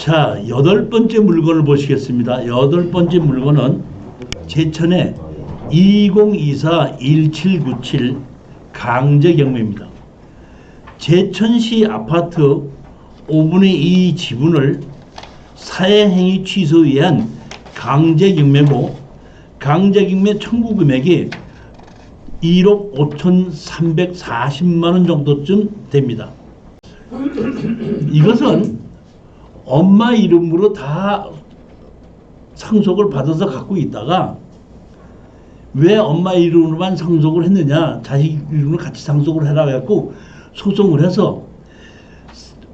자, 여덟 번째 물건을 보시겠습니다. 여덟 번째 물건은 제천의 2024-1797 강제경매입니다. 제천시 아파트 5분의 2 지분을 사행행위 취소에 의한 강제경매고, 강제경매 청구 금액이 1억 5,340만 원 정도쯤 됩니다. 이것은 엄마 이름으로 다 상속을 받아서 갖고 있다가 왜 엄마 이름으로만 상속을 했느냐, 자식 이름으로 같이 상속을 해라 해갖고 소송을 해서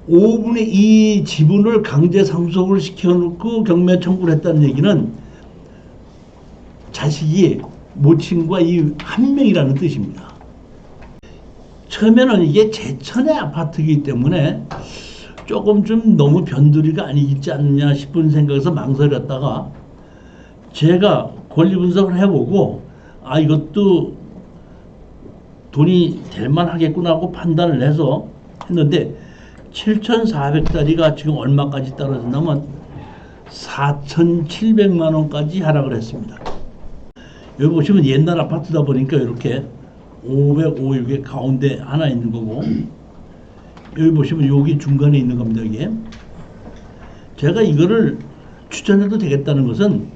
5분의 2 지분을 강제 상속을 시켜놓고 경매 청구를 했다는 얘기는 자식이 모친과 이 한 명이라는 뜻입니다. 처음에는 이게 제천의 아파트이기 때문에 조금 좀 너무 변두리가 아니지 않느냐 싶은 생각에서 망설였다가 제가 권리 분석을 해보고 이것도 돈이 될 만하겠구나 하고 판단을 해서 했는데 7,400짜리가 지금 얼마까지 떨어졌냐면 4,700만 원까지 하락을 했습니다. 여기 보시면 옛날 아파트다 보니까 이렇게 505 이게 가운데 하나 있는 거고, 여기 보시면 여기 중간에 있는 겁니다. 이게 제가 이거를 추천해도 되겠다는 것은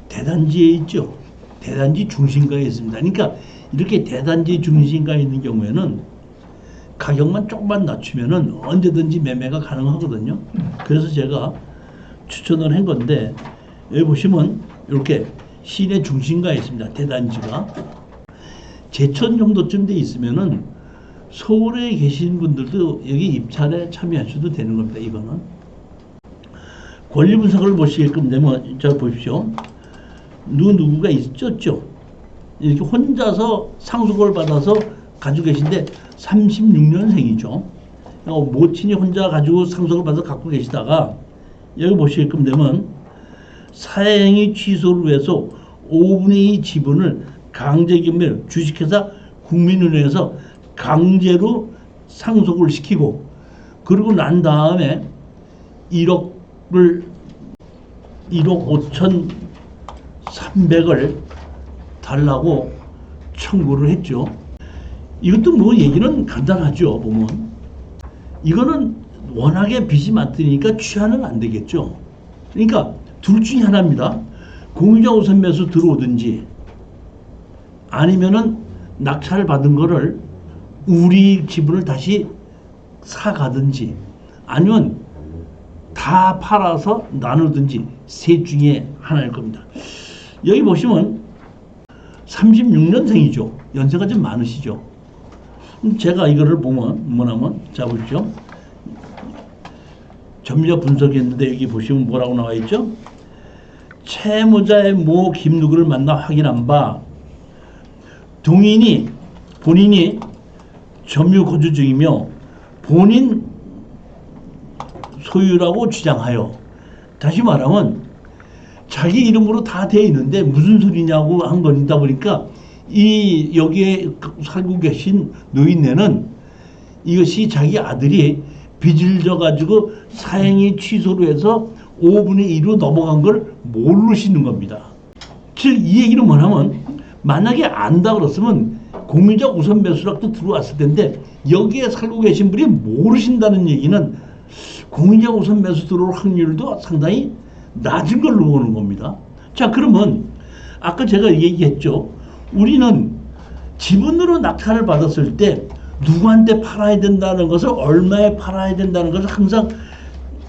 대단지에 있죠. 대단지 중심가에 있습니다. 그러니까 이렇게 대단지 중심가에 있는 경우에는 가격만 조금만 낮추면은 언제든지 매매가 가능하거든요. 그래서 제가 추천을 한 건데, 여기 보시면 이렇게 시내 중심가에 있습니다. 대단지가 제천 정도쯤 돼 있으면은 서울에 계신 분들도 여기 입찰에 참여하셔도 되는 겁니다. 이거는 권리 분석을 보시게끔 되면, 자 보십시오. 누구가 있었죠. 이렇게 혼자서 상속을 받아서 가지고 계신데 36년생이죠. 모친이 혼자 가지고 상속을 받아서 갖고 계시다가 여기 보시게끔 되면 사행위 취소를 위해서 5분의 2 지분을 강제경매 주식회사 국민은행에서 강제로 상속을 시키고, 그러고 난 다음에 1억 5,300을 달라고 청구를 했죠. 이것도 뭐 얘기는 간단하죠. 보면 이거는 워낙에 빚이 많으니까 취하는 안 되겠죠. 그러니까 둘 중에 하나입니다. 공유자 우선 매수 들어오든지 아니면은 낙찰을 받은 거를 우리 지분을 다시 사가든지 아니면 다 팔아서 나누든지 셋 중에 하나일 겁니다. 여기 보시면 36년생이죠. 연세가 좀 많으시죠. 제가 이거를 보면 뭐냐면, 자 보시죠. 점유자 분석했는데 여기 보시면 뭐라고 나와 있죠? 채무자의 모 김누구를 만나 확인한 바 본인이 점유 거주 중이며 본인 소유라고 주장하여, 다시 말하면 자기 이름으로 다 돼 있는데 무슨 소리냐고 한 거니다 보니까 여기에 살고 계신 노인네는 이것이 자기 아들이 빚을 져 가지고 사행위 취소로 해서 5분의 1로 넘어간 걸 모르시는 겁니다. 즉 이 얘기는 뭐냐면, 만약에 안다 그랬으면 공유자 우선 매수락도 들어왔을 텐데 여기에 살고 계신 분이 모르신다는 얘기는 공유자 우선 매수 들어올 확률도 상당히 낮은 걸로 보는 겁니다. 자, 그러면 아까 제가 얘기했죠. 우리는 지분으로 낙찰을 받았을 때 누구한테 팔아야 된다는 것을, 얼마에 팔아야 된다는 것을 항상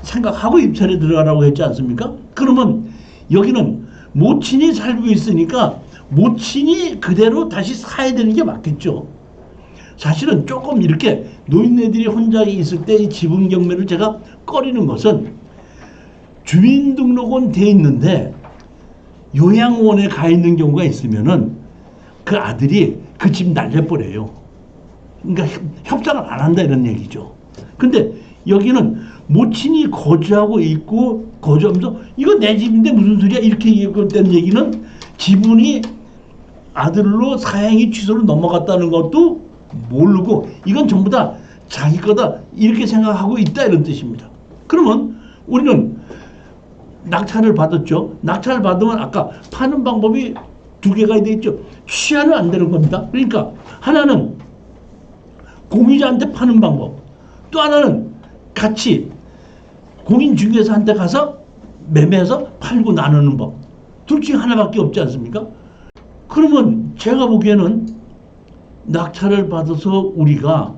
생각하고 입찰에 들어가라고 했지 않습니까? 그러면 여기는 모친이 살고 있으니까 모친이 그대로 다시 사야 되는 게 맞겠죠. 사실은 조금 이렇게 노인네들이 혼자 있을 때 이 지분 경매를 제가 꺼리는 것은, 주민등록은 돼 있는데 요양원에 가 있는 경우가 있으면은 그 아들이 그 집 날려버려요. 그러니까 협상을 안 한다 이런 얘기죠. 근데 여기는 모친이 거주하고 있고 거주하면서 이거 내 집인데 무슨 소리야 이렇게 얘기했다는 얘기는 지분이 아들로 사행위 취소로 넘어갔다는 것도 모르고 이건 전부 다 자기 거다 이렇게 생각하고 있다 이런 뜻입니다. 그러면 우리는 낙찰을 받았죠. 낙찰을 받으면 아까 파는 방법이 두 개가 돼 있죠. 취하는 안 되는 겁니다. 그러니까 하나는 공유자한테 파는 방법, 또 하나는 같이 공인중개사한테 가서 매매해서 팔고 나누는 법. 둘 중에 하나밖에 없지 않습니까? 그러면 제가 보기에는 낙찰을 받아서 우리가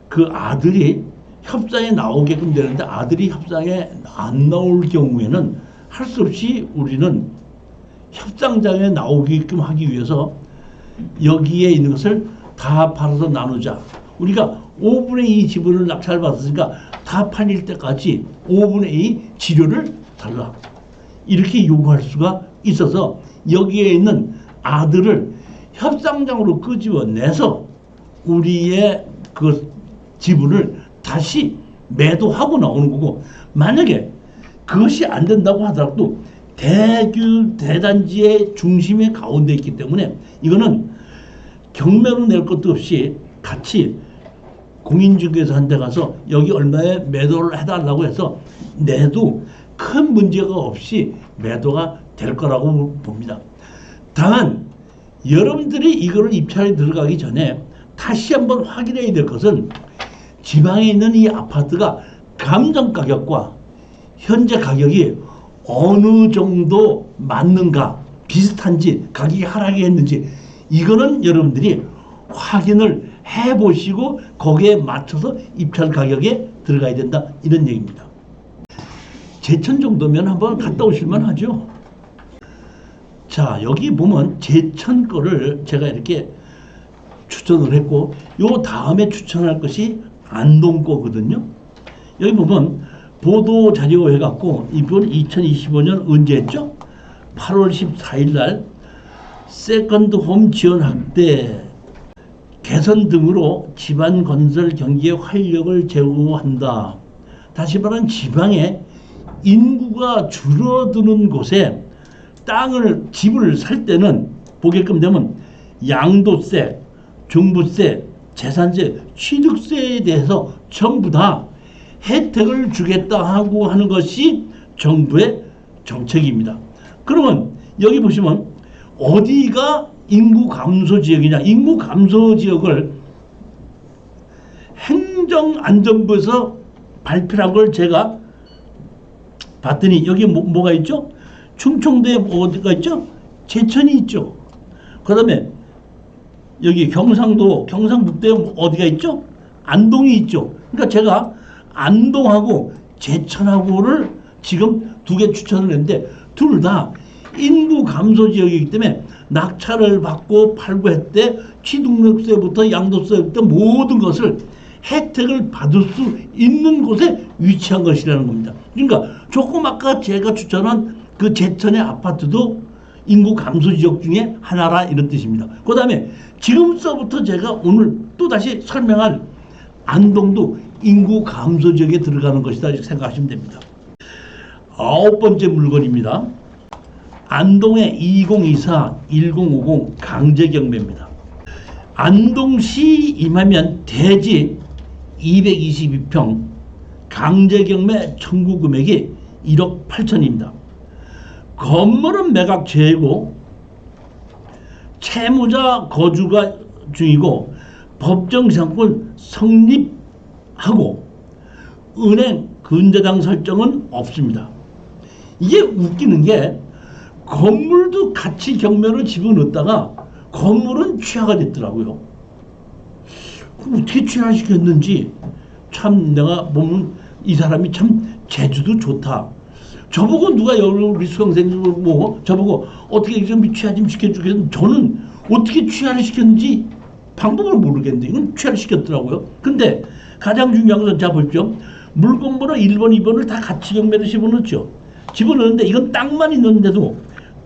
그 아들이 협상에 나오게끔 되는데 아들이 협상에 안 나올 경우에는 할 수 없이 우리는 협상장에 나오게끔 하기 위해서 여기에 있는 것을 다 팔아서 나누자. 우리가 5분의 2 지분을 낙찰받았으니까 다 팔릴 때까지 5분의 2 지료를 달라. 이렇게 요구할 수가 있어서 여기에 있는 아들을 협상장으로 끄집어내서 우리의 그 지분을 다시 매도하고 나오는 거고, 만약에 그것이 안 된다고 하더라도 대단지의 중심의 가운데 있기 때문에 이거는 경매로 낼 것도 없이 같이 공인중개사한테 가서 여기 얼마에 매도를 해달라고 해서 내도 큰 문제가 없이 매도가 될 거라고 봅니다. 다만 여러분들이 이거를 입찰에 들어가기 전에 다시 한번 확인해야 될 것은 지방에 있는 이 아파트가 감정 가격과 현재 가격이 어느 정도 맞는가, 비슷한지, 가격이 하락이 했는지, 이거는 여러분들이 확인을 해보시고 거기에 맞춰서 입찰 가격에 들어가야 된다, 이런 얘기입니다. 제천 정도면 한번 갔다 오실만 하죠. 자, 여기 보면 제천 거를 제가 이렇게 추천을 했고, 요 다음에 추천할 것이 안동 거거든요. 여기 보면 보도 자료 해갖고 이번 2025년 언제 했죠? 8월 14일 날 세컨드 홈 지원 확대 개선 등으로 지방 건설 경기에 활력을 제공한다. 다시 말하면 지방에 인구가 줄어드는 곳에 땅을, 집을 살 때는 보게끔 되면 양도세, 종부세, 재산세, 취득세에 대해서 전부 다 혜택을 주겠다 하고 하는 것이 정부의 정책입니다. 그러면 여기 보시면 어디가 인구 감소 지역이냐? 인구 감소 지역을 행정안전부에서 발표한 걸 제가 봤더니 여기 뭐가 있죠? 충청도에 어디가 있죠? 제천이 있죠. 그 다음에 여기 경상북도에 어디가 있죠? 안동이 있죠. 그러니까 제가 안동하고 제천하고를 지금 두 개 추천을 했는데 둘 다 인구 감소 지역이기 때문에 낙찰을 받고 팔고 했대 취득세부터 양도세부터 모든 것을 혜택을 받을 수 있는 곳에 위치한 것이라는 겁니다. 그러니까 조금 아까 제가 추천한 그 제천의 아파트도 인구 감소 지역 중에 하나라, 이런 뜻입니다. 그 다음에 지금서부터 제가 오늘 또다시 설명할 안동도 인구 감소 지역에 들어가는 것이다, 이렇게 생각하시면 됩니다. 9번째 물건입니다. 안동의 2024-1050 강제경매입니다. 안동시 임하면 대지 222평 강제경매 청구 금액이 1억 8천입니다. 건물은 매각 제외고 채무자 거주가 중이고 법정상권 성립하고 은행 근저당 설정은 없습니다. 이게 웃기는 게 건물도 같이 경매로 집어넣었다가 건물은 취하가 됐더라고요. 그럼 어떻게 취하시켰는지 참 내가 보면 이 사람이 참 재주도 좋다. 저보고 누가 우리 수강생들 뭐 저보고 어떻게 좀 취하 좀 시켜주겠는데 저는 어떻게 취하를 시켰는지 방법을 모르겠는데 이건 취하를 시켰더라고요. 근데 가장 중요한 건 자 보십시오. 물건번호 1번, 2번을 다 같이 경매로 집어넣었죠. 집어넣는데 이건 땅만 있는데도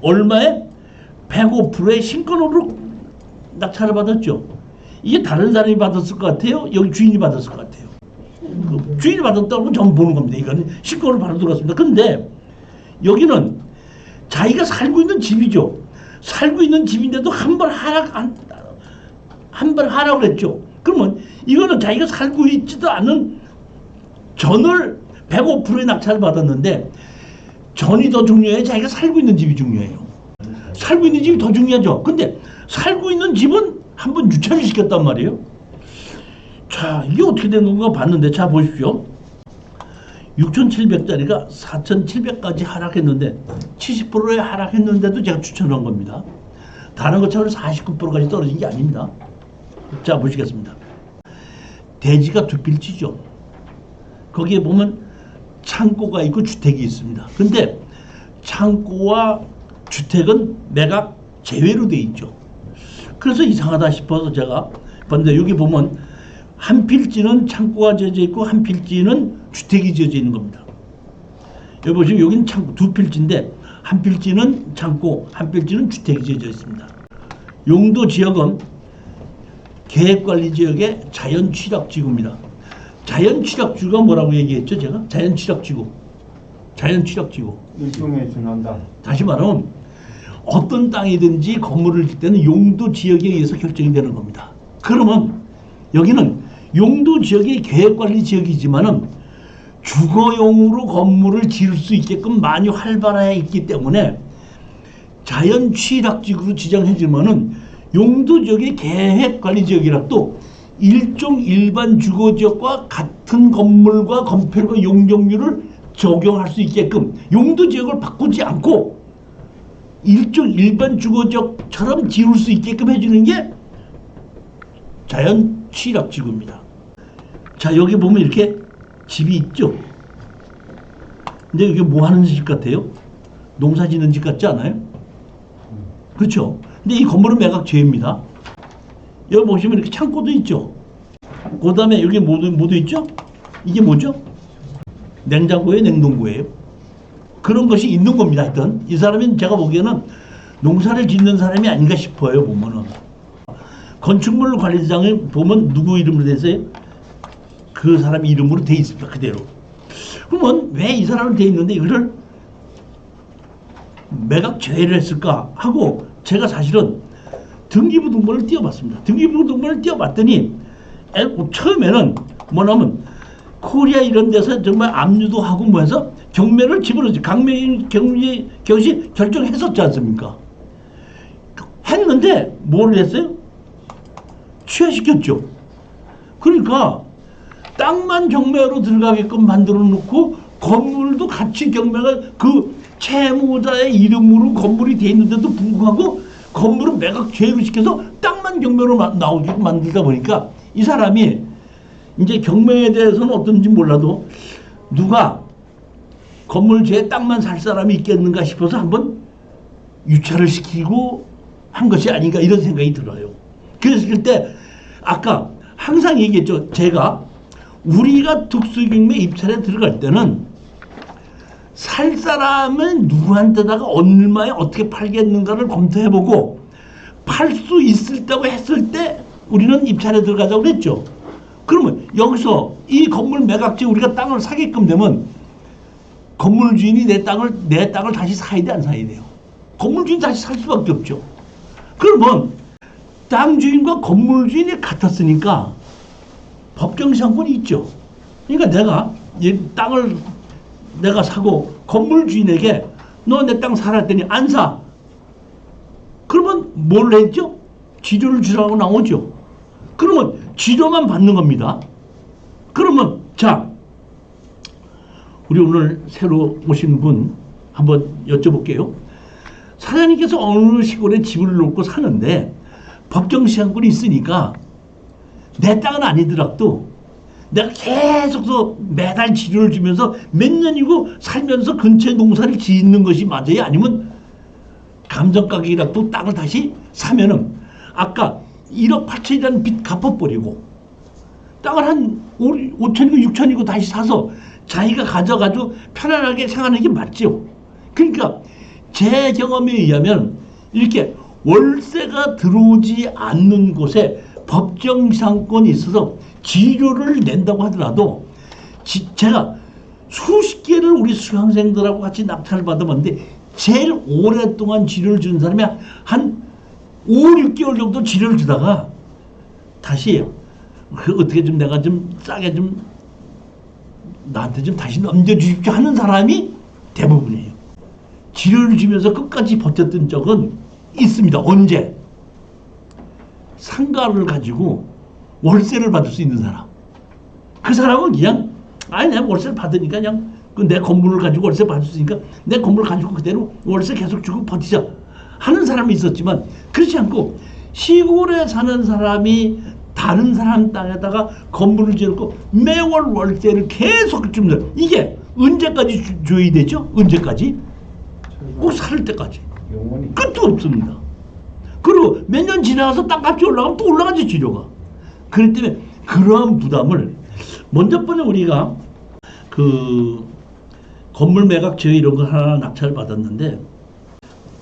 얼마에? 105%의 신권으로 낙찰을 받았죠. 이게 다른 사람이 받았을 것 같아요? 여기 주인이 받았을 것 같아요? 주인이 받았다고 전 보는 겁니다. 이건 신권을 바로 들어갔습니다. 근데 여기는 자기가 살고 있는 집이죠. 살고 있는 집인데도 한 번 하라고 했죠. 그러면 이거는 자기가 살고 있지도 않은 전을 105%의 낙찰을 받았는데 전이 더 중요해요? 자기가 살고 있는 집이 중요해요? 살고 있는 집이 더 중요하죠. 근데 살고 있는 집은 한번 유찰을 시켰단 말이에요. 자, 이게 어떻게 된 건가 봤는데, 자, 보십시오. 6,700짜리가 4,700까지 하락했는데 70%에 하락했는데도 제가 추천한 겁니다. 다른 것처럼 49%까지 떨어진 게 아닙니다. 자, 보시겠습니다. 대지가 두 필지죠. 거기에 보면 창고가 있고 주택이 있습니다. 근데 창고와 주택은 매각 제외로 돼 있죠. 그래서 이상하다 싶어서 제가 봤는데, 여기 보면 한 필지는 창고가 지어져 있고 한 필지는 주택이 지어져 있는 겁니다. 여기 보시면 여기는 창고 두 필지인데 한 필지는 창고, 한 필지는 주택이 지어져 있습니다. 용도 지역은 계획관리지역의 자연취락지구입니다. 자연취락지구가 뭐라고 얘기했죠, 제가? 자연취락지구. 자연취락지구. 일종에 준한다. 다시 말하면 어떤 땅이든지 건물을 짓 때는 용도 지역에 의해서 결정이 되는 겁니다. 그러면 여기는 용도 지역의 계획관리 지역이지만은 주거용으로 건물을 지을 수 있게끔 많이 활발해 있기 때문에 자연취락지구로 지정해주면은 용도 지역의 계획관리 지역이라도 일종 일반 주거지역과 같은 건물과 건폐율과 용적률을 적용할 수 있게끔 용도 지역을 바꾸지 않고 일종 일반 주거지역처럼 지을 수 있게끔 해주는 게 자연취락지구입니다. 자, 여기 보면 이렇게 집이 있죠. 근데 이게 뭐 하는 집 같아요? 농사 짓는 집 같지 않아요? 그렇죠. 근데 이 건물은 매각 제외입니다. 여기 보시면 이렇게 창고도 있죠. 그 다음에 여기 뭐도 있죠? 이게 뭐죠? 냉장고예요, 냉동고예요? 그런 것이 있는 겁니다. 하여튼 이 사람은 제가 보기에는 농사를 짓는 사람이 아닌가 싶어요. 보면은 건축물 관리장을 보면 누구 이름으로 돼 있어요? 그 사람 이름으로 돼 있습니다. 그대로. 그러면 왜 이 사람으로 돼 있는데 이거를 매각 제외를 했을까 하고 제가 사실은 등기부등본을 띄워봤습니다. 등기부등본을 띄워봤더니 처음에는 뭐냐면 코리아 이런 데서 정말 압류도 하고 뭐 해서 경매를 집어넣었지. 경시 결정했었지 않습니까? 했는데 뭘 했어요? 취하시켰죠. 그러니까 땅만 경매로 들어가게끔 만들어 놓고 건물도 같이 경매가 그 채무자의 이름으로 건물이 돼 있는데도 불구하고 건물은 매각 제외로 시켜서 땅만 경매로 나오게끔 만들다 보니까 이 사람이 이제 경매에 대해서는 어떤지 몰라도 누가 건물 제 땅만 살 사람이 있겠는가 싶어서 한번 유찰을 시키고 한 것이 아닌가 이런 생각이 들어요. 그랬을 때 아까 항상 얘기했죠. 제가 우리가 특수경매 입찰에 들어갈 때는 살 사람은 누구한테다가 얼마에 어떻게 팔겠는가를 검토해보고 팔 수 있다고 했을 때 우리는 입찰에 들어가자고 그랬죠. 그러면 여기서 이 건물 매각지 우리가 땅을 사게끔 되면 건물 주인이 내 땅을 다시 사야 돼, 안 사야 돼요? 건물 주인이 다시 살 수밖에 없죠. 그러면 땅 주인과 건물 주인이 같았으니까 법정상권이 있죠. 그러니까 내가 이 땅을 내가 사고 건물 주인에게 너 내 땅 사라 했더니 안 사. 그러면 뭘 했죠? 지료를 주라고 나오죠. 그러면 지료만 받는 겁니다. 그러면 자, 우리 오늘 새로 오신 분 한번 여쭤볼게요. 사장님께서 어느 시골에 집을 놓고 사는데 법정시장권이 있으니까 내 땅은 아니더라도 내가 계속 매달 지료를 주면서 몇 년이고 살면서 근처에 농사를 짓는 것이 맞아요? 아니면 감정가격이라도 땅을 다시 사면은 아까 1억 8천이라는 빚 갚아버리고 땅을 한 5천이고 6천이고 다시 사서 자기가 가져가지고 편안하게 생활하는 게 맞죠. 그러니까 제 경험에 의하면 이렇게 월세가 들어오지 않는 곳에 법정상권이 있어서 지료를 낸다고 하더라도 제가 수십 개를 우리 수강생들하고 같이 낙찰을 받아봤는데 제일 오랫동안 지료를 주는 사람이 한 5, 6개월 정도 지료를 주다가 다시 어떻게 좀 내가 좀 싸게 좀 나한테 좀 다시 넘겨주십시오 하는 사람이 대부분이에요. 지료를 주면서 끝까지 버텼던 적은 있습니다. 언제? 상가를 가지고 월세를 받을 수 있는 사람. 그 사람은 그냥 아니 내가 월세를 받으니까 그냥 내 건물을 가지고 월세 받을 수 있으니까 내 건물을 가지고 그대로 월세 계속 주고 버티자 하는 사람이 있었지만 그렇지 않고 시골에 사는 사람이 다른 사람 땅에다가 건물을 지었고 매월 월세를 계속 줍니다. 이게 언제까지 줘야 되죠? 언제까지? 꼭 살 때까지. 끝도 없습니다. 그리고 몇 년 지나가서 땅값이 올라가면 또 올라가지 지료가. 그렇기 때문에 그러한 부담을 먼저 번에 우리가 그 건물 매각 제외 이런 거 하나 낙찰을 받았는데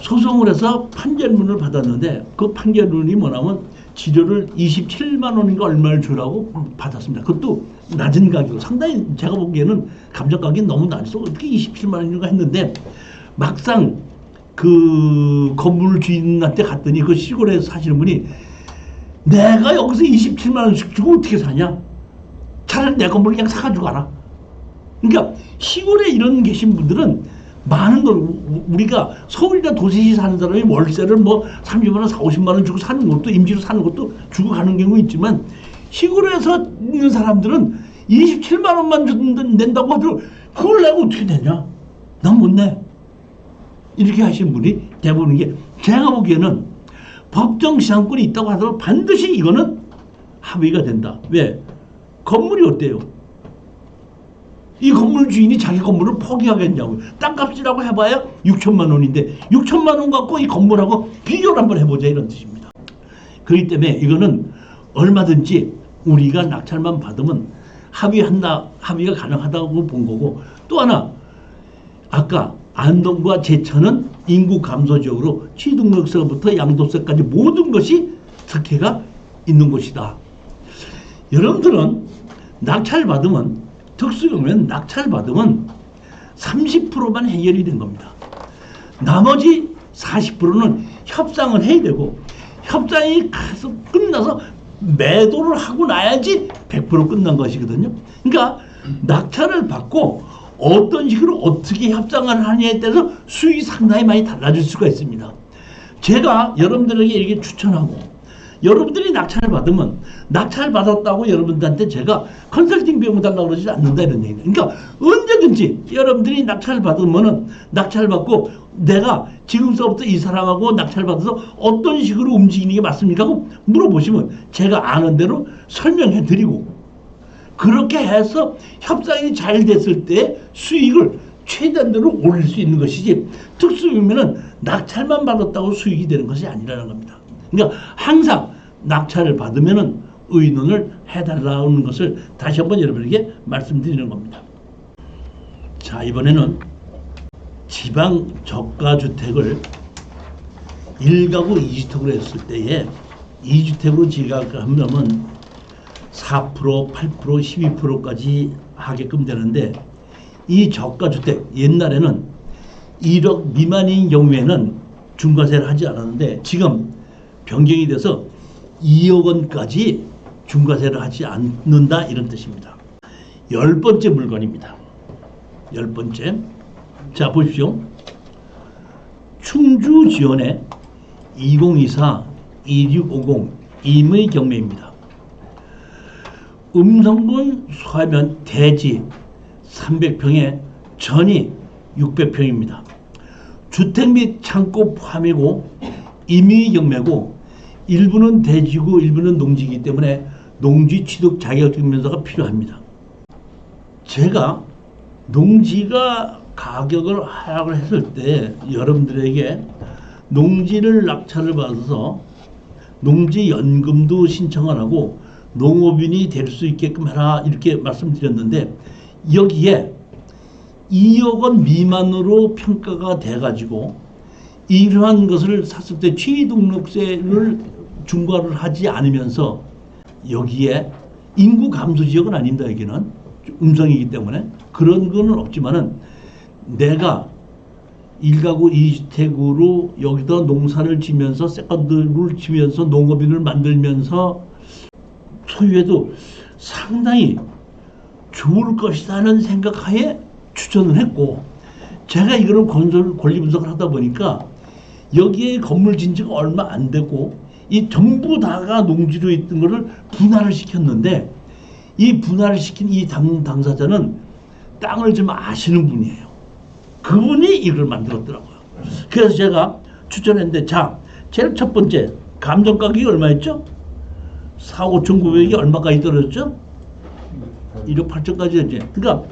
소송을 해서 판결문을 받았는데 그 판결문이 뭐냐면 지료를 27만 원인가 얼마를 주라고 받았습니다. 그것도 낮은 가격, 상당히 제가 보기에는 감정 가격이 너무 낮아서 어떻게 27만 원인가 했는데 막상 그 건물 주인한테 갔더니 그 시골에 사시는 분이 내가 여기서 27만 원씩 주고 어떻게 사냐? 차라리 내 건물을 그냥 사가지고 가라. 그러니까 시골에 이런 계신 분들은 많은 걸 우리가 서울이나 도시에 사는 사람이 월세를 뭐 30만 원, 40, 50만 원 주고 사는 것도 임시로 사는 것도 주고 가는 경우 있지만 시골에서 있는 사람들은 27만 원만 낸다고 하더라도 그걸 내가 어떻게 내냐? 난 못 내. 이렇게 하신 분이 대부분인 게 제가 보기에는 법정 시장권이 있다고 하더라도 반드시 이거는 합의가 된다. 왜? 건물이 어때요? 이 건물 주인이 자기 건물을 포기하겠냐고. 땅값이라고 해봐야 6천만 원인데 6천만 원 갖고 이 건물하고 비교를 한번 해보자 이런 뜻입니다. 그렇기 때문에 이거는 얼마든지 우리가 낙찰만 받으면 합의가 가능하다고 본 거고 또 하나 아까 안동과 제천은 인구 감소 지역으로 취등록세부터 양도세까지 모든 것이 특혜가 있는 곳이다. 여러분들은 낙찰 받으면 특수경우에는 낙찰 받으면 30%만 해결이 된 겁니다. 나머지 40%는 협상을 해야 되고 협상이 끝나서 매도를 하고 나야지 100% 끝난 것이거든요. 그러니까 낙찰을 받고 어떤 식으로 어떻게 협상을 하느냐에 따라서 수익이 상당히 많이 달라질 수가 있습니다. 제가 여러분들에게 이렇게 추천하고 여러분들이 낙찰을 받으면 낙찰 받았다고 여러분들한테 제가 컨설팅 비용 달라고 그러지 않는다 이런 얘기입니다. 그러니까 언제든지 여러분들이 낙찰을 받으면은 낙찰을 받고 내가 지금서부터 이 사람하고 낙찰을 받아서 어떤 식으로 움직이는 게 맞습니까? 하고 물어보시면 제가 아는 대로 설명해 드리고 그렇게 해서 협상이 잘 됐을 때 수익을 최대한으로 올릴 수 있는 것이지 특수유면은 낙찰만 받았다고 수익이 되는 것이 아니라는 겁니다. 그러니까 항상 낙찰을 받으면은 의논을 해달라는 것을 다시 한번 여러분에게 말씀드리는 겁니다. 자, 이번에는 지방 저가주택을 1가구 2주택으로 했을 때에 2주택으로 지각하면 4%, 8%, 12%까지 하게끔 되는데 이 저가주택 옛날에는 1억 미만인 경우에는 중과세를 하지 않았는데 지금 변경이 돼서 2억 원까지 중과세를 하지 않는다 이런 뜻입니다. 10번째 물건입니다. 10번째. 자 보십시오. 충주 지원의 2024-2650 임의 경매입니다. 음성군 소하면 대지 300평에 전이 600평입니다. 주택 및 창고 포함이고 임의 경매고 일부는 대지고 일부는 농지이기 때문에 농지 취득 자격증명서가 필요합니다. 제가 농지가 가격을 하락을 했을 때 여러분들에게 농지를 낙찰을 받아서 농지연금도 신청을 하고 농업인이 될 수 있게끔 해라 이렇게 말씀드렸는데 여기에 2억 원 미만으로 평가가 돼가지고 이러한 것을 샀을 때 취등록세를 중과를 하지 않으면서 여기에 인구 감소 지역은 아닙니다. 여기는 음성이기 때문에 그런 거는 없지만은 내가 1가구 2주택으로 여기다 농사를 지면서 세컨드를 지면서 농업인을 만들면서 소유해도 상당히 좋을 것이라는 생각하에 추천을 했고, 제가 이거를 권리 분석을 하다 보니까 여기에 건물 진 지가 얼마 안 되고 이 전부 다가 농지로 있던 거를 분할을 시켰는데, 이 분할을 시킨 이 당사자는 땅을 좀 아시는 분이에요. 그분이 이걸 만들었더라고요. 그래서 제가 추천했는데, 자, 제일 첫 번째 감정 가격이 얼마였죠? 4,5,900이 얼마까지 떨어졌죠? 1억 8천까지 이제. 그러니까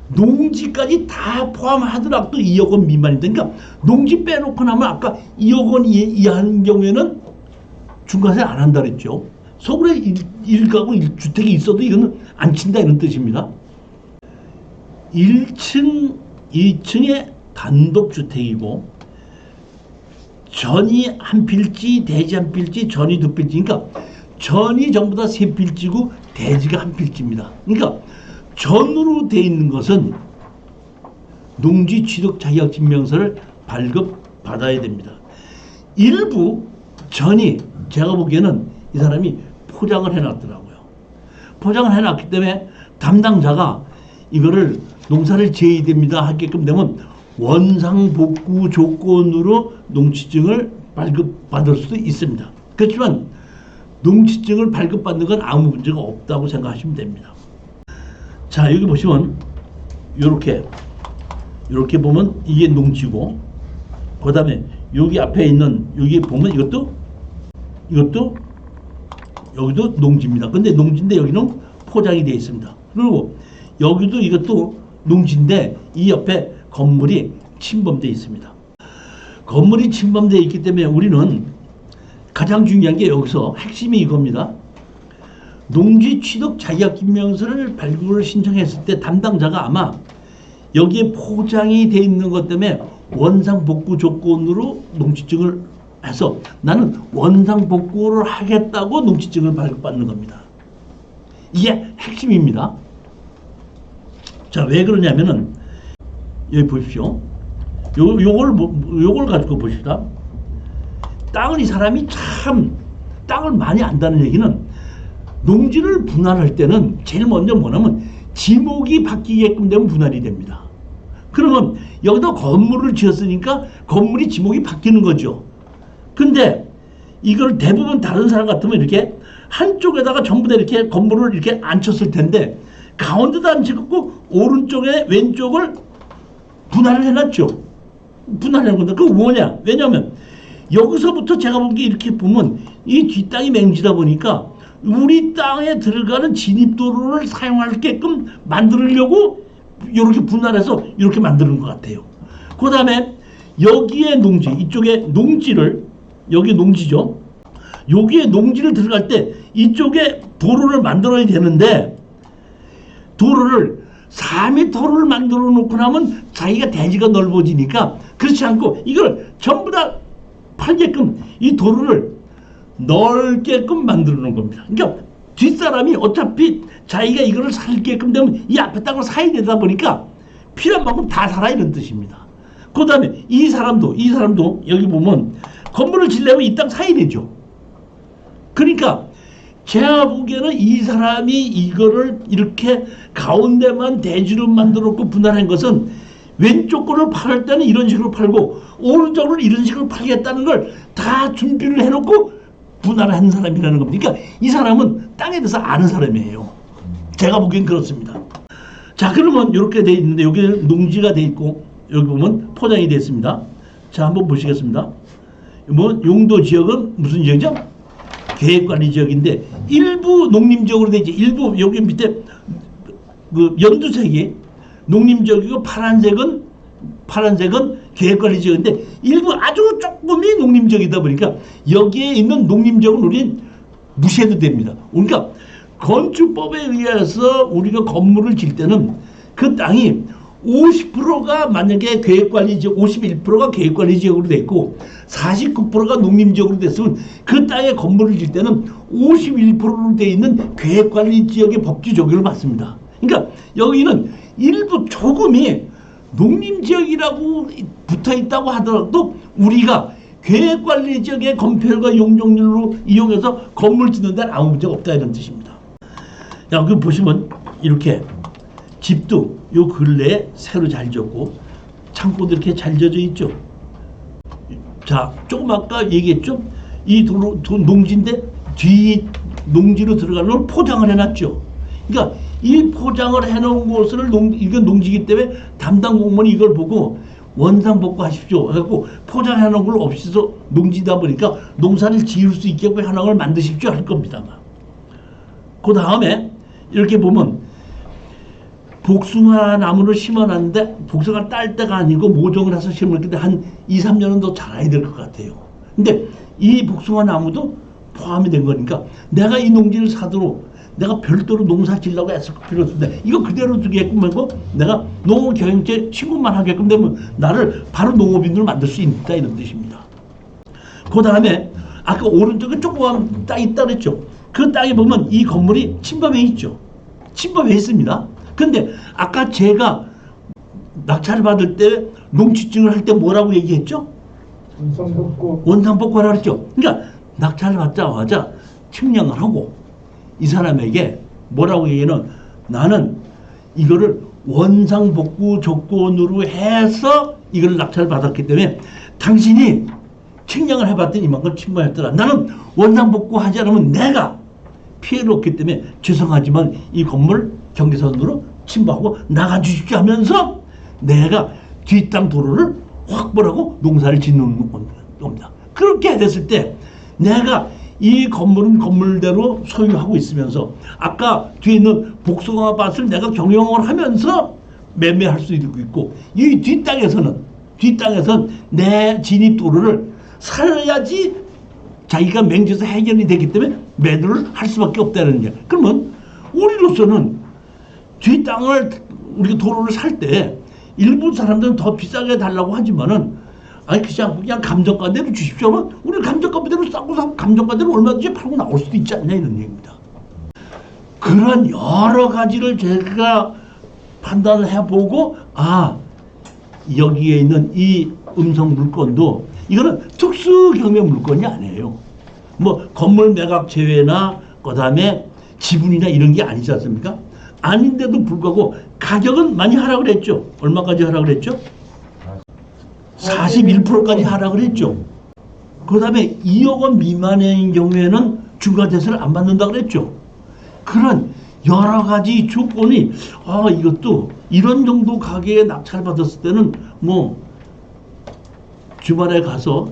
농지까지 다 포함하더라도 2억 원 미만인데, 그러니까 농지 빼놓고 나면 아까 2억 원 이하인 경우에는 중과세 안 한다 그랬죠. 서울에 1가구 1주택이 있어도 이거는 안 친다 이런 뜻입니다. 1층, 2층의 단독주택이고 전이 한 필지, 대지 한 필지, 전이 두 필지. 그러니까 전이 전부 다 세 필지고 대지가 한 필지입니다. 그러니까 전으로 돼 있는 것은 농지 취득 자격증명서를 발급받아야 됩니다. 일부 전이 제가 보기에는 이 사람이 포장을 해놨더라고요. 포장을 해놨기 때문에 담당자가 이거를 농사를 지어야 됩니다 하게끔 되면 원상복구 조건으로 농지증을 발급받을 수도 있습니다. 그렇지만 농지증을 발급받는 건 아무 문제가 없다고 생각하시면 됩니다. 자, 여기 보시면 이렇게 보면 이게 농지고, 그 다음에 여기 앞에 있는 여기 보면 이것도 여기도 농지입니다. 근데 농지인데 여기는 포장이 되어 있습니다. 그리고 여기도 이것도 농지인데 이 옆에 건물이 침범되어 있습니다. 건물이 침범되어 있기 때문에 우리는 가장 중요한 게 여기서 핵심이 이겁니다. 농지 취득 자격증명서를 발급을 신청했을 때 담당자가 아마 여기에 포장이 되어 있는 것 때문에 원상복구 조건으로 농지증을 해서 나는 원상복구를 하겠다고 농지증을 발급받는 겁니다. 이게 핵심입니다. 자, 왜 그러냐면은 여기 보십시오. 요걸 가지고 보십시다. 땅을 이 사람이 참 땅을 많이 안다는 얘기는 농지를 분할할 때는 제일 먼저 뭐냐면 지목이 바뀌게끔 되면 분할이 됩니다. 그러면 여기다 건물을 지었으니까 건물이 지목이 바뀌는 거죠. 근데 이걸 대부분 다른 사람 같으면 이렇게 한쪽에다가 전부 다 이렇게 건물을 이렇게 앉혔을 텐데 가운데도 안 찍고 오른쪽에 왼쪽을 분할을 해놨죠. 분할하는 건데 그거 뭐냐? 왜냐하면 여기서부터 제가 본 게 이렇게 보면 이 뒷땅이 맹지다 보니까 우리 땅에 들어가는 진입도로를 사용하게끔 만들려고 이렇게 분할해서 이렇게 만드는 것 같아요. 그 다음에 여기에 농지, 이쪽에 농지를, 여기 농지죠. 여기에 농지를 들어갈 때 이쪽에 도로를 만들어야 되는데 도로를 4m를 만들어 놓고 나면 자기가 대지가 넓어지니까 그렇지 않고 이걸 전부 다 팔게끔 이 도로를 넓게끔 만들어 놓은 겁니다. 그러니까 뒷사람이 어차피 자기가 이거를 살게끔 되면 이 앞에 땅을 사야 되다 보니까 필요한 만큼 다 살아 이런 뜻입니다. 그 다음에 이 사람도 여기 보면 건물을 지려면 이 땅 사야 되죠. 그러니까 제가 보기에는 이 사람이 이거를 이렇게 가운데만 대지로 만들어 놓고 분할한 것은 왼쪽 거를 팔을 때는 이런 식으로 팔고 오른쪽을 이런 식으로 팔겠다는 걸 다 준비를 해놓고 분할한 사람이라는 겁니다. 그러니까 이 사람은 땅에 대해서 아는 사람이에요. 제가 보기엔 그렇습니다. 자, 그러면 이렇게 돼 있는데 여기 농지가 돼 있고 여기 보면 포장이 되어 있습니다. 자, 한번 보시겠습니다. 뭐 용도 지역은 무슨 지역이죠? 계획관리 지역인데 일부 농림지역으로 되어 있지. 일부 여기 밑에 그 연두색이 농림지역이고 파란색은 계획관리 지역인데 일부 아주 조금이 농림지역이다 보니까 여기에 있는 농림지역은 우리는 무시해도 됩니다. 그러니까 건축법에 의해서 우리가 건물을 질 때는 그 땅이 50%가 만약에 계획관리지역, 51%가 계획관리지역으로 돼 있고 49%가 농림지역으로 됐으면 그 땅에 건물을 질 때는 51%로 돼 있는 계획관리지역의 법규 적용을 받습니다. 그러니까 여기는 일부 조금이 농림지역이라고 붙어있다고 하더라도 우리가 계획관리지역의 건폐율과 용적률로 이용해서 건물 짓는 데는 아무 문제가 없다 이런 뜻입니다. 야, 그 보시면 이렇게 집도 요 근래에 새로 잘 지었고 창고도 이렇게 잘 지어져 있죠. 자, 조금 아까 얘기했죠. 이 농지인데 뒤 농지로 들어가는 걸 포장을 해놨죠. 그러니까 이 포장을 해놓은 곳을 이건 농지이기 때문에 담당 공무원이 이걸 보고 원상복구 하십시오. 해갖고 포장해놓은 걸 없이서 농지다 보니까 농사를 지을 수 있게끔 하는 걸 만드십시오 할 겁니다만. 그 다음에 이렇게 보면 복숭아 나무를 심어놨는데 복숭아 딸 때가 아니고 모종을 해서 심었는데 한 2, 3년은 더 자라야 될 것 같아요. 근데 이 복숭아 나무도 포함이 된 거니까 내가 이 농지를 사도록 내가 별도로 농사 지으려고 애쓸 필요 없는데 이거 그대로 두게끔 하고 내가 농업경영체 신고만 하게끔 되면 나를 바로 농업인으로 만들 수 있다 이런 뜻입니다. 그 다음에 아까 오른쪽에 조그만 땅이 있다 그랬죠. 그 땅에 보면 이 건물이 침범해 있죠. 침범해 있습니다. 근데 아까 제가 낙찰을 받을 때 농취증을 할 때 뭐라고 얘기했죠? 원상복구하라 그랬죠. 그러니까 낙찰을 받자마자 측량을 하고 이 사람에게 뭐라고 얘기는 나는 이거를 원상복구 조건으로 해서 이걸 낙찰을 받았기 때문에 당신이 측량을 해봤더니 이만큼 침범했더라. 나는 원상복구 하지 않으면 내가 피해를 얻기 때문에 죄송하지만 이 건물 경계선으로 침범하고 나가주십시오 하면서 내가 뒷땅 도로를 확보를 하고 농사를 짓는 겁니다. 그렇게 됐을 때 내가 이 건물은 건물대로 소유하고 있으면서 아까 뒤에 있는 복숭아 밭을 내가 경영을 하면서 매매할 수 있고 이 뒷땅에서는 내 진입도로를 살아야지 자기가 맹지에서 해결이 되기 때문에 매도를 할 수밖에 없다는 게. 그러면 우리로서는 뒷땅을 우리가 도로를 살 때 일부 사람들은 더 비싸게 달라고 하지만은 아니 그냥 감정가대로 주십시오. 우리 감정가대로 싸고 사고 감정가대로 얼마든지 팔고 나올 수도 있지 않냐 이런 얘기입니다. 그런 여러 가지를 제가 판단을 해보고 여기에 있는 이 음성 물건도 이거는 특수 경매 물건이 아니에요. 뭐 건물 매각 제외나 그다음에 지분이나 이런 게 아니지 않습니까? 아닌데도 불구하고 가격은 많이 하라 그랬죠. 얼마까지 하라 그랬죠? 41%까지 하라 그랬죠. 그 다음에 2억 원 미만인 경우에는 중과대세를 안 받는다 그랬죠. 그런 여러 가지 조건이 이것도 이런 정도 가격에 낙찰 받았을 때는 뭐 주말에 가서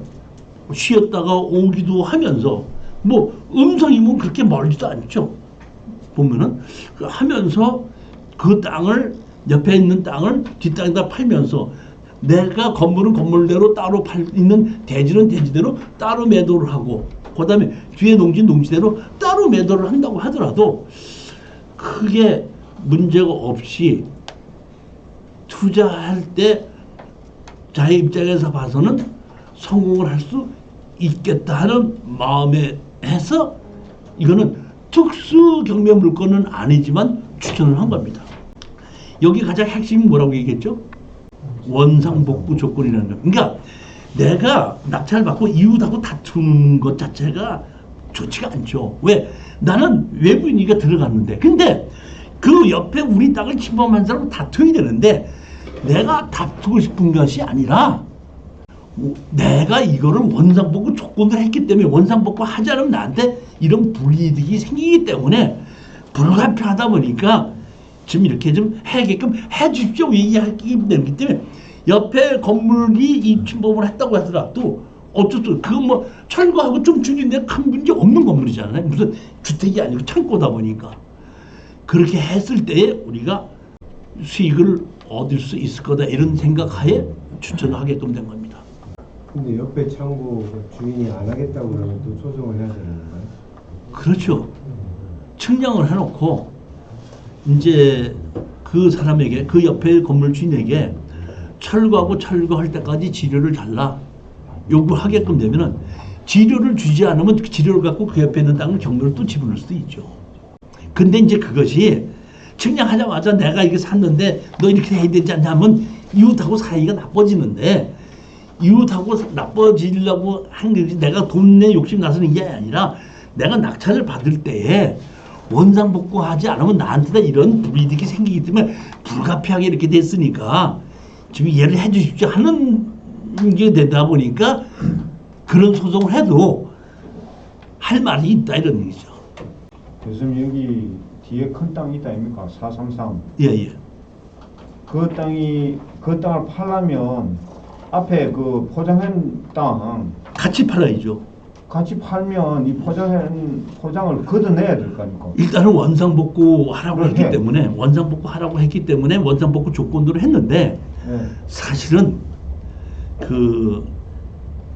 쉬었다가 오기도 하면서 뭐 음성이면 그렇게 멀지도 않죠. 보면은 하면서 그 땅을 옆에 있는 땅을 뒷땅에다 팔면서 내가 건물은 건물대로 따로 있는 대지는 대지대로 따로 매도를 하고 그다음에 뒤에 농지는 농지대로 따로 매도를 한다고 하더라도 크게 문제가 없이 투자할 때 자의 입장에서 봐서는 성공을 할 수 있겠다 하는 마음에 해서 이거는 특수 경매 물건은 아니지만 추천을 한 겁니다. 여기 가장 핵심이 뭐라고 얘기했죠? 원상복구 조건이라는 거. 그러니까 내가 낙찰을 받고 이웃하고 다투는 것 자체가 좋지가 않죠. 왜? 나는 외부인이가 들어갔는데 근데 그 옆에 우리 땅을 침범한 사람은 다투어야 되는데 내가 다투고 싶은 것이 아니라 내가 이거를 원상복구 조건으로 했기 때문에 원상복구 하지 않으면 나한테 이런 불이득이 생기기 때문에 불가피하다 보니까 지금 이렇게 좀 해게끔 해주십시오 얘기하기 때문에 옆에 건물이 이 침범을 했다고 하더라도 어쩔 수 그건 뭐 철거하고 좀 줄인데 큰 문제 없는 건물이잖아요. 무슨 주택이 아니고 창고다 보니까 그렇게 했을 때에 우리가 수익을 얻을 수 있을 거다 이런 생각하에 추천을 하게끔 된 겁니다. 근데 옆에 창고 주인이 안 하겠다고 그러면 또 소송을 해야 되는 건가요? 그렇죠. 측량을 해놓고 이제 그 사람에게 그 옆에 건물 주인에게 철거하고 철거할 때까지 지료를 달라 요구하게끔 되면은 지료를 주지 않으면 지료를 갖고 그 옆에 있는 땅을 경매로 또 집어넣을 수도 있죠. 근데 이제 그것이 측량하자마자 내가 이게 샀는데 너 이렇게 해야 되지 않냐면 이웃하고 사이가 나빠지는데 이웃하고 나빠지려고 한 게 내가 돈 내 욕심 나서는 게 아니라 내가 낙찰을 받을 때에 원상복구하지 않으면 나한테다 이런 불이득이 생기기 때문에 불가피하게 이렇게 됐으니까 지금 이해를 해 주십시오 하는 게 되다 보니까 그런 소송을 해도 할 말이 있다 이런 얘기죠. 교수님 여기 뒤에 큰 땅이 있다 아닙니까? 433. 예. 그 땅을 팔려면 앞에 그 포장한 땅 같이 팔아야죠. 같이 팔면 이 포장을 걷어내야 될 거 아닙니까? 일단은 원상복구 하라고 했기 그래. 때문에 원상복구 하라고 했기 때문에 원상복구 조건으로 했는데 네. 사실은 그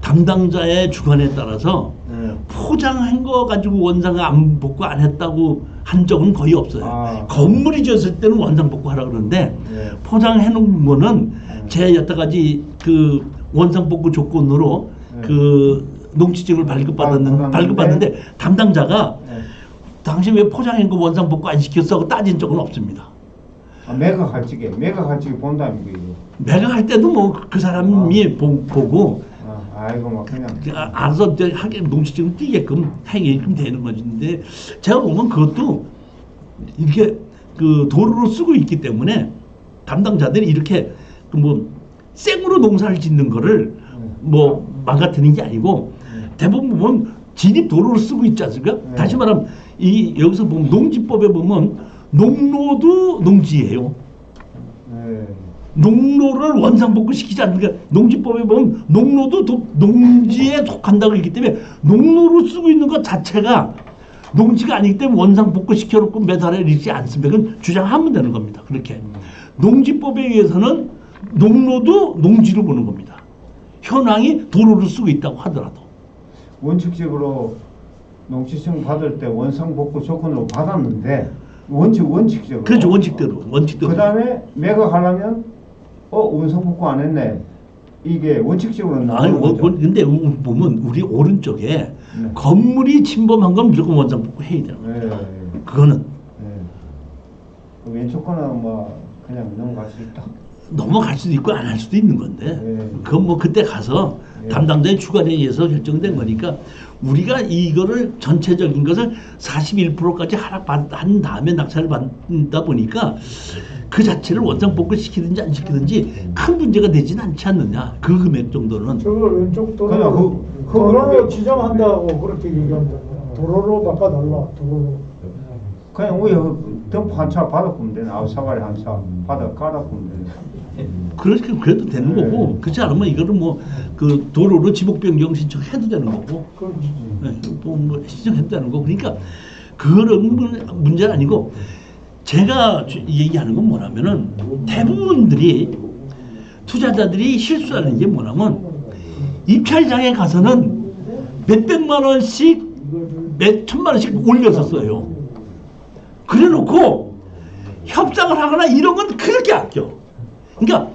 담당자의 주관에 따라서 네. 포장한 거 가지고 원상 안 복구 안 했다고 한 적은 거의 없어요. 아. 건물이 지었을 때는 원상 복구 하라 그러는데 네. 포장해 놓은 거는 제 여태까지 그 원상 복구 조건으로 네. 그 농지증을 발급받았는데 담당자가 네. 당신 왜 포장한 거 원상 복구 안 시켰어? 하고 따진 적은 없습니다. 아, 매각할 적에 본다는 거예요. 매각할 때도 뭐 그 사람이 보고 아이고 막 그냥 알아서 이제 하게 농지증을 띄게끔 행게끔 되는 건데 제가 보면 그것도 이렇게 그 도로로 쓰고 있기 때문에 담당자들이 이렇게 그 뭐 생으로 농사를 짓는 거를 뭐 망가뜨리는 게 아니고 대부분 보면 진입 도로를 쓰고 있지 않습니까? 다시 말하면 이 여기서 보면 농지법에 보면 농로도 농지예요. 네. 농로를 원상복구 시키지 않으니까 농지법에 보면 농로도 농지에 속한다고 했기 때문에 농로로 쓰고 있는 것 자체가 농지가 아니기 때문에 원상복구 시켜놓고 매달에 있지 않습니다. 그건 주장하면 되는 겁니다. 그렇게 농지법에 의해서는 농로도 농지로 보는 겁니다. 현황이 도로를 쓰고 있다고 하더라도 원칙적으로 농지증 받을 때 원상복구 조건으로 받았는데 원칙적으로 그렇죠. 원칙대로 그 다음에 매각하려면 원상복구 안 했네. 이게 원칙적으로는 아니 근데 보면 우리 오른쪽에 건물이 침범한 건 무조건 원상복구 해야 되는 거예요. 네. 그거는 그 왼쪽 거는 뭐 그냥 넘어갈 수 있다. 넘어갈 수도 있고 안 할 수도 있는 건데 네. 그건 뭐 그때 가서 네. 담당자의 주관에 의해서 결정된 거니까 우리가 이거를 전체적인 것을 41%까지 하락한 다음에 낙찰을 받다 보니까 그 자체를 원상복구 시키든지 안 시키든지 큰 문제가 되지는 않지 않느냐. 그 금액 정도는. 저걸 왼쪽 그냥 도로로 도로로 지정한다고 그렇게 얘기한다. 도로로 바꿔달라. 도로로. 그냥 우리 덤프 한 차 받아보면 되네. 사과리 한 차 받아 깔아보면 되네. 그렇게 그래도 되는 네. 거고 그렇지 않으면 이거는 뭐 그 도로로 지목 변경 신청해도 되는 거고 그렇지. 뭐 신청해도 되는 거고 그러니까 그런 문제는 아니고 제가 얘기하는 건 뭐냐면은 대부분들이 투자자들이 실수하는 게 뭐냐면 입찰장에 가서는 몇백만 원씩 몇 천만 원씩 올려서 써요. 그래 놓고 협상을 하거나 이런 건 그렇게 아껴. 그러니까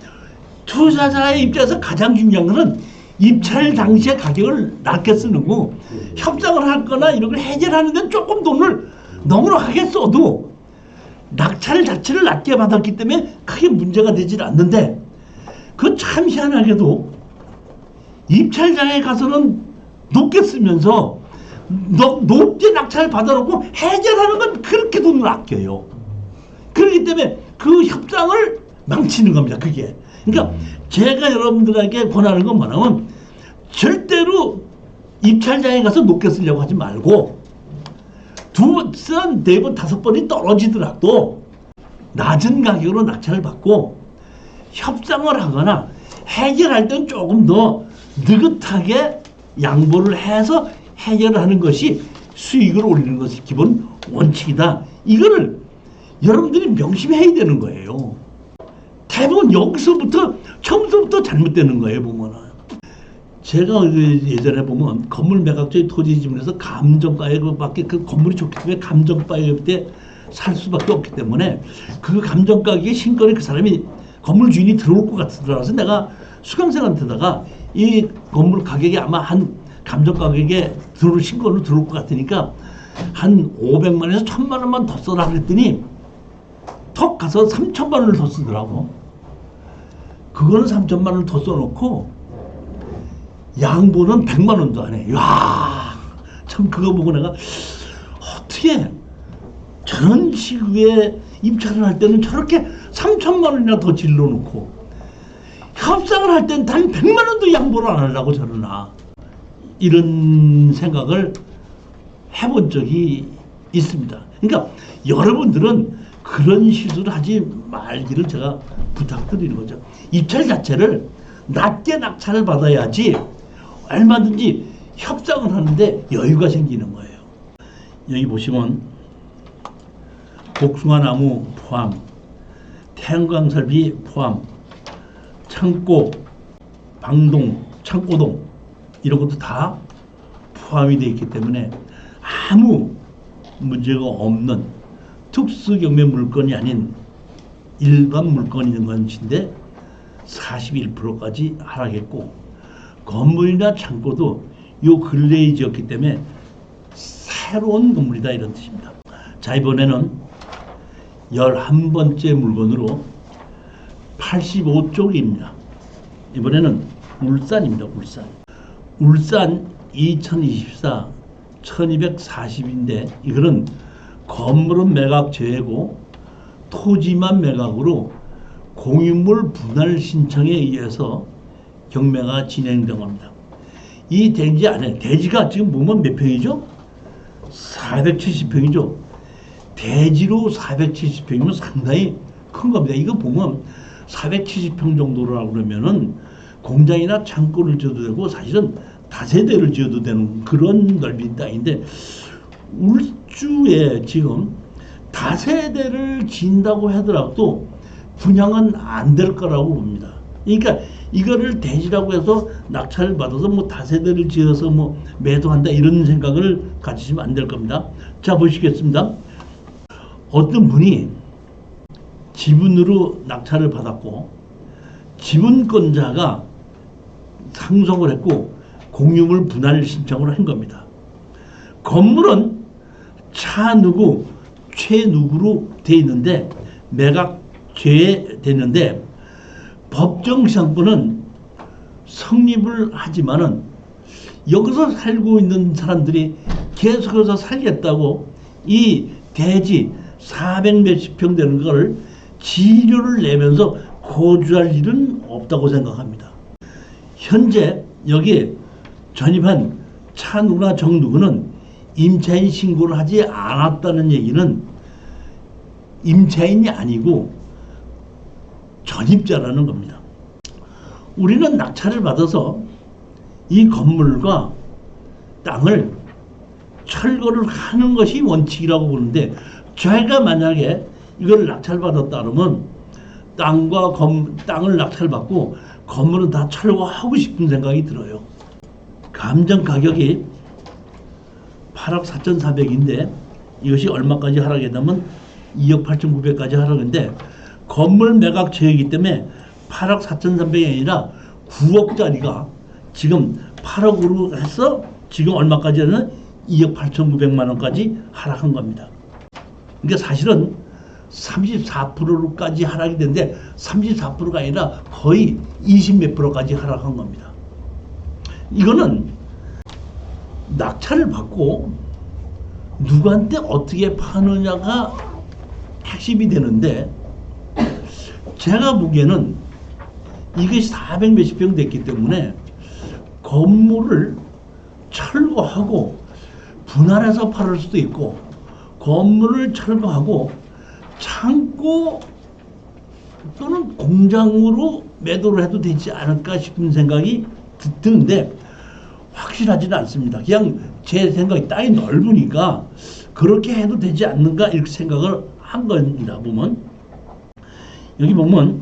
투자자의 입장에서 가장 중요한 거는 입찰 당시에 가격을 낮게 쓰는 거 협상을 하거나 이런 걸 해결하는 데는 조금 돈을 넉넉하게 써도 낙찰 자체를 낮게 받았기 때문에 크게 문제가 되질 않는데 그 참 희한하게도 입찰장에 가서는 높게 쓰면서 높게 낙찰을 받아놓고 해결하는 건 그렇게 돈을 아껴요. 그렇기 때문에 그 협상을 망치는 겁니다. 그게. 그러니까 제가 여러분들에게 권하는 건 뭐냐면 절대로 입찰장에 가서 높게 쓰려고 하지 말고 두 번, 네 번, 다섯 번이 떨어지더라도 낮은 가격으로 낙찰을 받고 협상을 하거나 해결할 때는 조금 더 느긋하게 양보를 해서 해결하는 것이 수익을 올리는 것이 기본 원칙이다. 이거를 여러분들이 명심해야 되는 거예요. 대부분 여기서부터 처음부터 잘못되는 거예요. 보면은 제가 예전에 보면 건물 매각자의 토지 지분에서 감정가에 그밖에 그 건물이 좋기 때문에 감정가에 때 살 수밖에 없기 때문에 그 감정가격의 신권이 그 사람이 건물 주인이 들어올 것 같더라서 내가 수강생한테다가 이 건물 가격이 아마 한 감정 가격에 들어올 신권으로 들어올 것 같으니까 한 500만 원에서 1000만 원만 더 써라 그랬더니 턱 가서 3000만 원을 더 쓰더라고. 그거는 3000만 원을 더 써놓고 양보는 100만 원도 안 해. 이야, 참 그거 보고 내가 어떻게 그런 시기에 입찰을 할 때는 저렇게 3천만 원이나 더 질러놓고 협상을 할 때는 단 100만 원도 양보를 안 하려고 저러나 이런 생각을 해본 적이 있습니다. 그러니까 여러분들은 그런 실수를 하지 말기를 제가 부탁드리는 거죠. 입찰 자체를 낮게 낙찰을 받아야지 얼마든지 협상을 하는데 여유가 생기는 거예요. 여기 보시면 복숭아나무 포함, 태양광설비 포함, 창고, 방동, 창고동 이런 것도 다 포함이 되어 있기 때문에 아무 문제가 없는 특수경매 물건이 아닌 일반 물건인 것인데 41%까지 하락했고 건물이나 창고도 요 근래에 지었기 때문에 새로운 건물이다 이런 뜻입니다. 자, 이번에는 11번째 물건으로 85쪽입니다. 이번에는 울산입니다. 울산 2024 1240인데 이거는 건물은 매각 제외고 토지만 매각으로 공유물 분할 신청에 의해서 경매가 진행된 겁니다. 이 대지 안에 대지가 지금 보면 몇 평이죠? 470평이죠. 대지로 470평이면 상당히 큰 겁니다. 이거 보면 470평 정도라고 그러면은 공장이나 창고를 지어도 되고 사실은 다세대를 지어도 되는 그런 넓은 땅인데 울주에 지금 다세대를 지은다고 하더라도 분양은 안 될 거라고 봅니다. 그러니까 이거를 대지라고 해서 낙찰을 받아서 뭐 다세대를 지어서 뭐 매도한다 이런 생각을 가지시면 안 될 겁니다. 자, 보시겠습니다. 어떤 분이 지분으로 낙찰을 받았고 지분권자가 상속을 했고 공유물 분할 신청을 한 겁니다. 건물은 차 누구, 최 누구로 돼 있는데 매각 제외됐는데 법정시장권은 성립을 하지만은 여기서 살고 있는 사람들이 계속해서 살겠다고 이 대지 400몇십 평 되는 걸 지료를 내면서 거주할 일은 없다고 생각합니다. 현재 여기에 전입한 차누나 정누구는 임차인 신고를 하지 않았다는 얘기는 임차인이 아니고 전입자라는 겁니다. 우리는 낙찰을 받아서 이 건물과 땅을 철거를 하는 것이 원칙이라고 보는데 제가 만약에 이걸 낙찰받았다 그러면 땅을 낙찰받고 건물은 다 철거하고 싶은 생각이 들어요. 감정 가격이 8억 4,400인데 이것이 얼마까지 하락했냐면 2억 8,900까지 하락인데 건물 매각 제외이기 때문에 8억 4,300이 아니라 9억짜리가 지금 8억으로 해서 지금 얼마까지는 2억 8,900만 원까지 하락한 겁니다. 그러니까 사실은 34%까지 하락이 됐는데 34%가 아니라 거의 20몇 %까지 하락한 겁니다. 이거는 낙찰을 받고 누구한테 어떻게 파느냐가 핵심이 되는데 제가 보기에는 이게 400 몇십 평 됐기 때문에 건물을 철거하고 분할해서 팔을 수도 있고 건물을 철거하고 창고 또는 공장으로 매도를 해도 되지 않을까 싶은 생각이 드는데 확실하지는 않습니다. 그냥 제 생각이 땅이 넓으니까 그렇게 해도 되지 않는가 이렇게 생각을 한 겁니다. 보면 여기 보면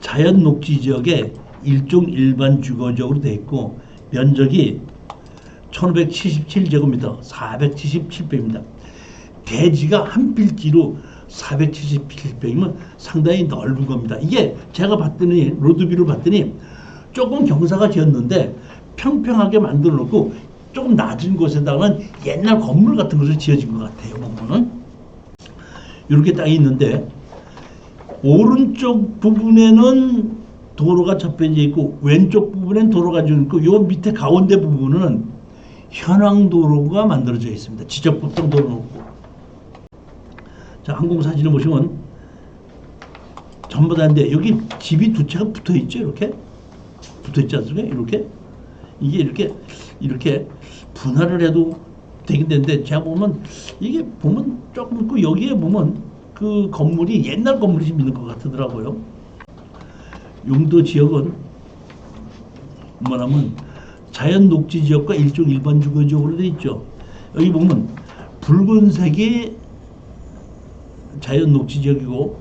자연 녹지 지역에 일종 일반 주거지역으로 되어 있고 면적이 1577제곱미터 477평입니다. 대지가 한 필지로 477평이면 상당히 넓은 겁니다. 이게 제가 봤더니 로드뷰를 봤더니 조금 경사가 지었는데 평평하게 만들어 놓고 조금 낮은 곳에다가는 옛날 건물 같은 것을 지어진 것 같아요. 보면은 이렇게 땅이 있는데 오른쪽 부분에는 도로가 접혀져 있고 왼쪽 부분엔 도로가 좀 있고 요 밑에 가운데 부분은 현황도로가 만들어져 있습니다. 지적법정 도로 놓고 자, 항공사진을 보시면 전부 다인데 여기 집이 두 채가 붙어 있죠. 이렇게 붙어 있지 않습니까? 이렇게 이게 이렇게 분할을 해도 되긴 되는데 제가 보면 이게 보면 조금 있고 여기에 보면 그 건물이 옛날 건물이 좀 있는 것 같더라고요. 용도 지역은 뭐냐면 자연 녹지 지역과 일종 일반 주거 지역으로 되어 있죠. 여기 보면 붉은색이 자연 녹지 지역이고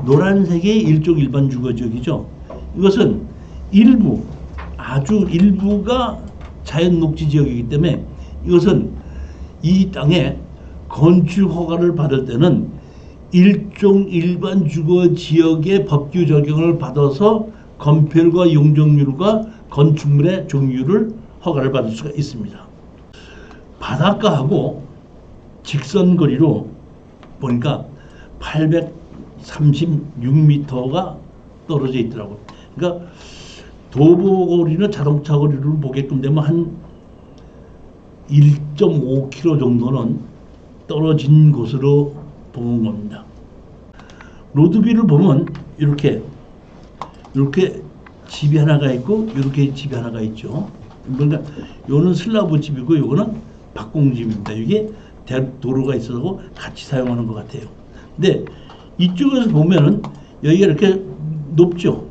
노란색이 일종 일반 주거 지역이죠. 이것은 일부 아주 일부가 자연 녹지 지역이기 때문에 이것은 이 땅에 건축 허가를 받을 때는 일종 일반 주거 지역의 법규 적용을 받아서 건폐율과 용적률과 건축물의 종류를 허가를 받을 수가 있습니다. 바닷가하고 직선거리로 보니까 836m가 떨어져 있더라고요. 그러니까 도보거리는 자동차 거리를 보게끔 되면 한 1.5km 정도는 떨어진 곳으로 보는 겁니다. 로드뷰를 보면 이렇게 집이 하나가 있고 이렇게 집이 하나가 있죠. 그러니까 요는 슬라브 집이고 요거는 박공집입니다. 이게 도로가 있어서 같이 사용하는 것 같아요. 근데 이쪽에서 보면은 여기가 이렇게 높죠.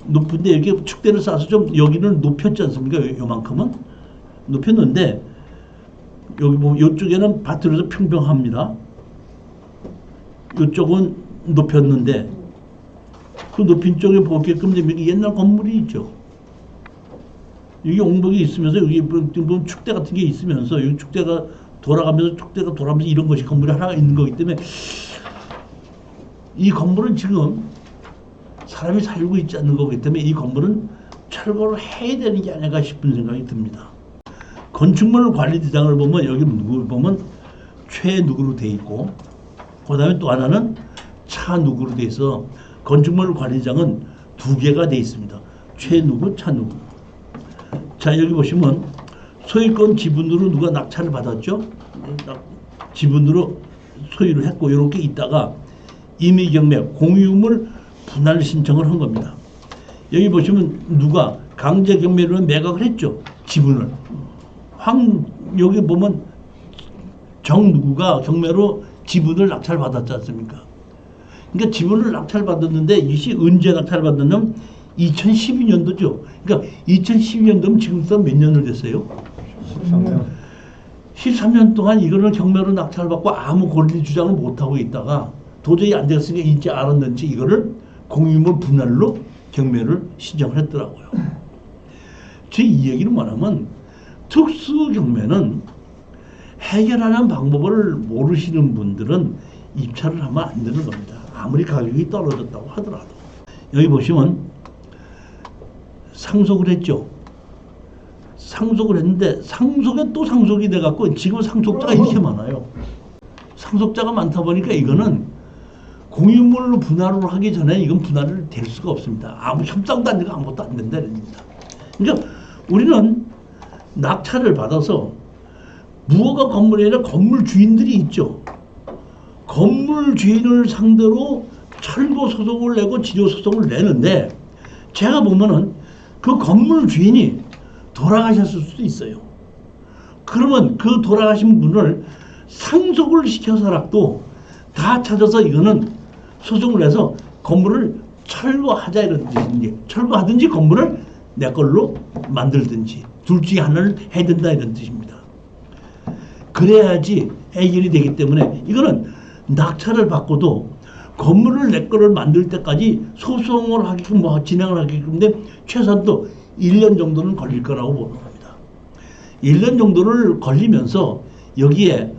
높은데 이렇게 축대를 쌓아서 좀 여기는 높였지 않습니까? 요만큼은 높였는데 여기 보면 이쪽에는 밭으로서 평평합니다. 이쪽은 높였는데 그 높인 쪽에 보게끔 되면 옛날 건물이 있죠. 여기 옹벽이 있으면서 여기 보면 축대 같은 게 있으면서 이 축대가 돌아가면서 이런 것이 건물이 하나가 있는 거기 때문에 이 건물은 지금 사람이 살고 있지 않는 거기 때문에 이 건물은 철거를 해야 되는 게 아닌가 싶은 생각이 듭니다. 건축물 관리 대장을 보면 여기 누구 보면 최누구로 돼 있고 그 다음에 또 하나는 차누구로 돼 있어 건축물 관리장은 두 개가 돼 있습니다. 최누구, 차누구. 자 여기 보시면 소유권 지분으로 누가 낙찰을 받았죠. 지분으로 소유를 했고 이렇게 있다가 임의경매 공유물 분할 신청을 한 겁니다. 여기 보시면 누가 강제경매로 매각을 했죠. 지분을. 여기 보면 정누구가 경매로 지분을 낙찰받았지 않습니까? 그러니까 지분을 낙찰받았는데 이것이 언제 낙찰받았냐면 2012년도죠. 그러니까 2012년도면 지금부터 몇 년을 됐어요? 13년 동안 이거를 경매로 낙찰받고 아무 권리 주장을 못하고 있다가 도저히 안 됐으니까 이제 알았는지 이거를 공유물 분할로 경매를 신청을 했더라고요. 제 이 얘기는 뭐냐면 특수 경매는 해결하는 방법을 모르시는 분들은 입찰을 하면 안 되는 겁니다. 아무리 가격이 떨어졌다고 하더라도. 여기 보시면 상속을 했죠. 상속을 했는데 상속에 또 상속이 돼갖고 지금 상속자가 이렇게 많아요. 상속자가 많다 보니까 이거는 공유물로 분할을 하기 전에 이건 분할을 될 수가 없습니다. 아무 협상도 안 되고 아무것도 안 된다는 겁니다. 그러니까 우리는 낙찰을 받아서 무허가 건물이 아니라 건물 주인들이 있죠. 건물 주인을 상대로 철거 소송을 내고 지조 소송을 내는데 제가 보면은 그 건물 주인이 돌아가셨을 수도 있어요. 그러면 그 돌아가신 분을 상속을 시켜서라도 다 찾아서 이거는 소송을 해서 건물을 철거하자 이런 뜻인지 철거하든지 건물을 내 걸로 만들든지 둘 중에 하나를 해야 된다 이런 뜻입니다. 그래야지 해결이 되기 때문에 이거는 낙찰을 받고도 건물을 내 거를 만들 때까지 소송을 하게끔 진행을 하게끔 돼 최소한도 1년 정도는 걸릴 거라고 보는 겁니다. 1년 정도를 걸리면서 여기에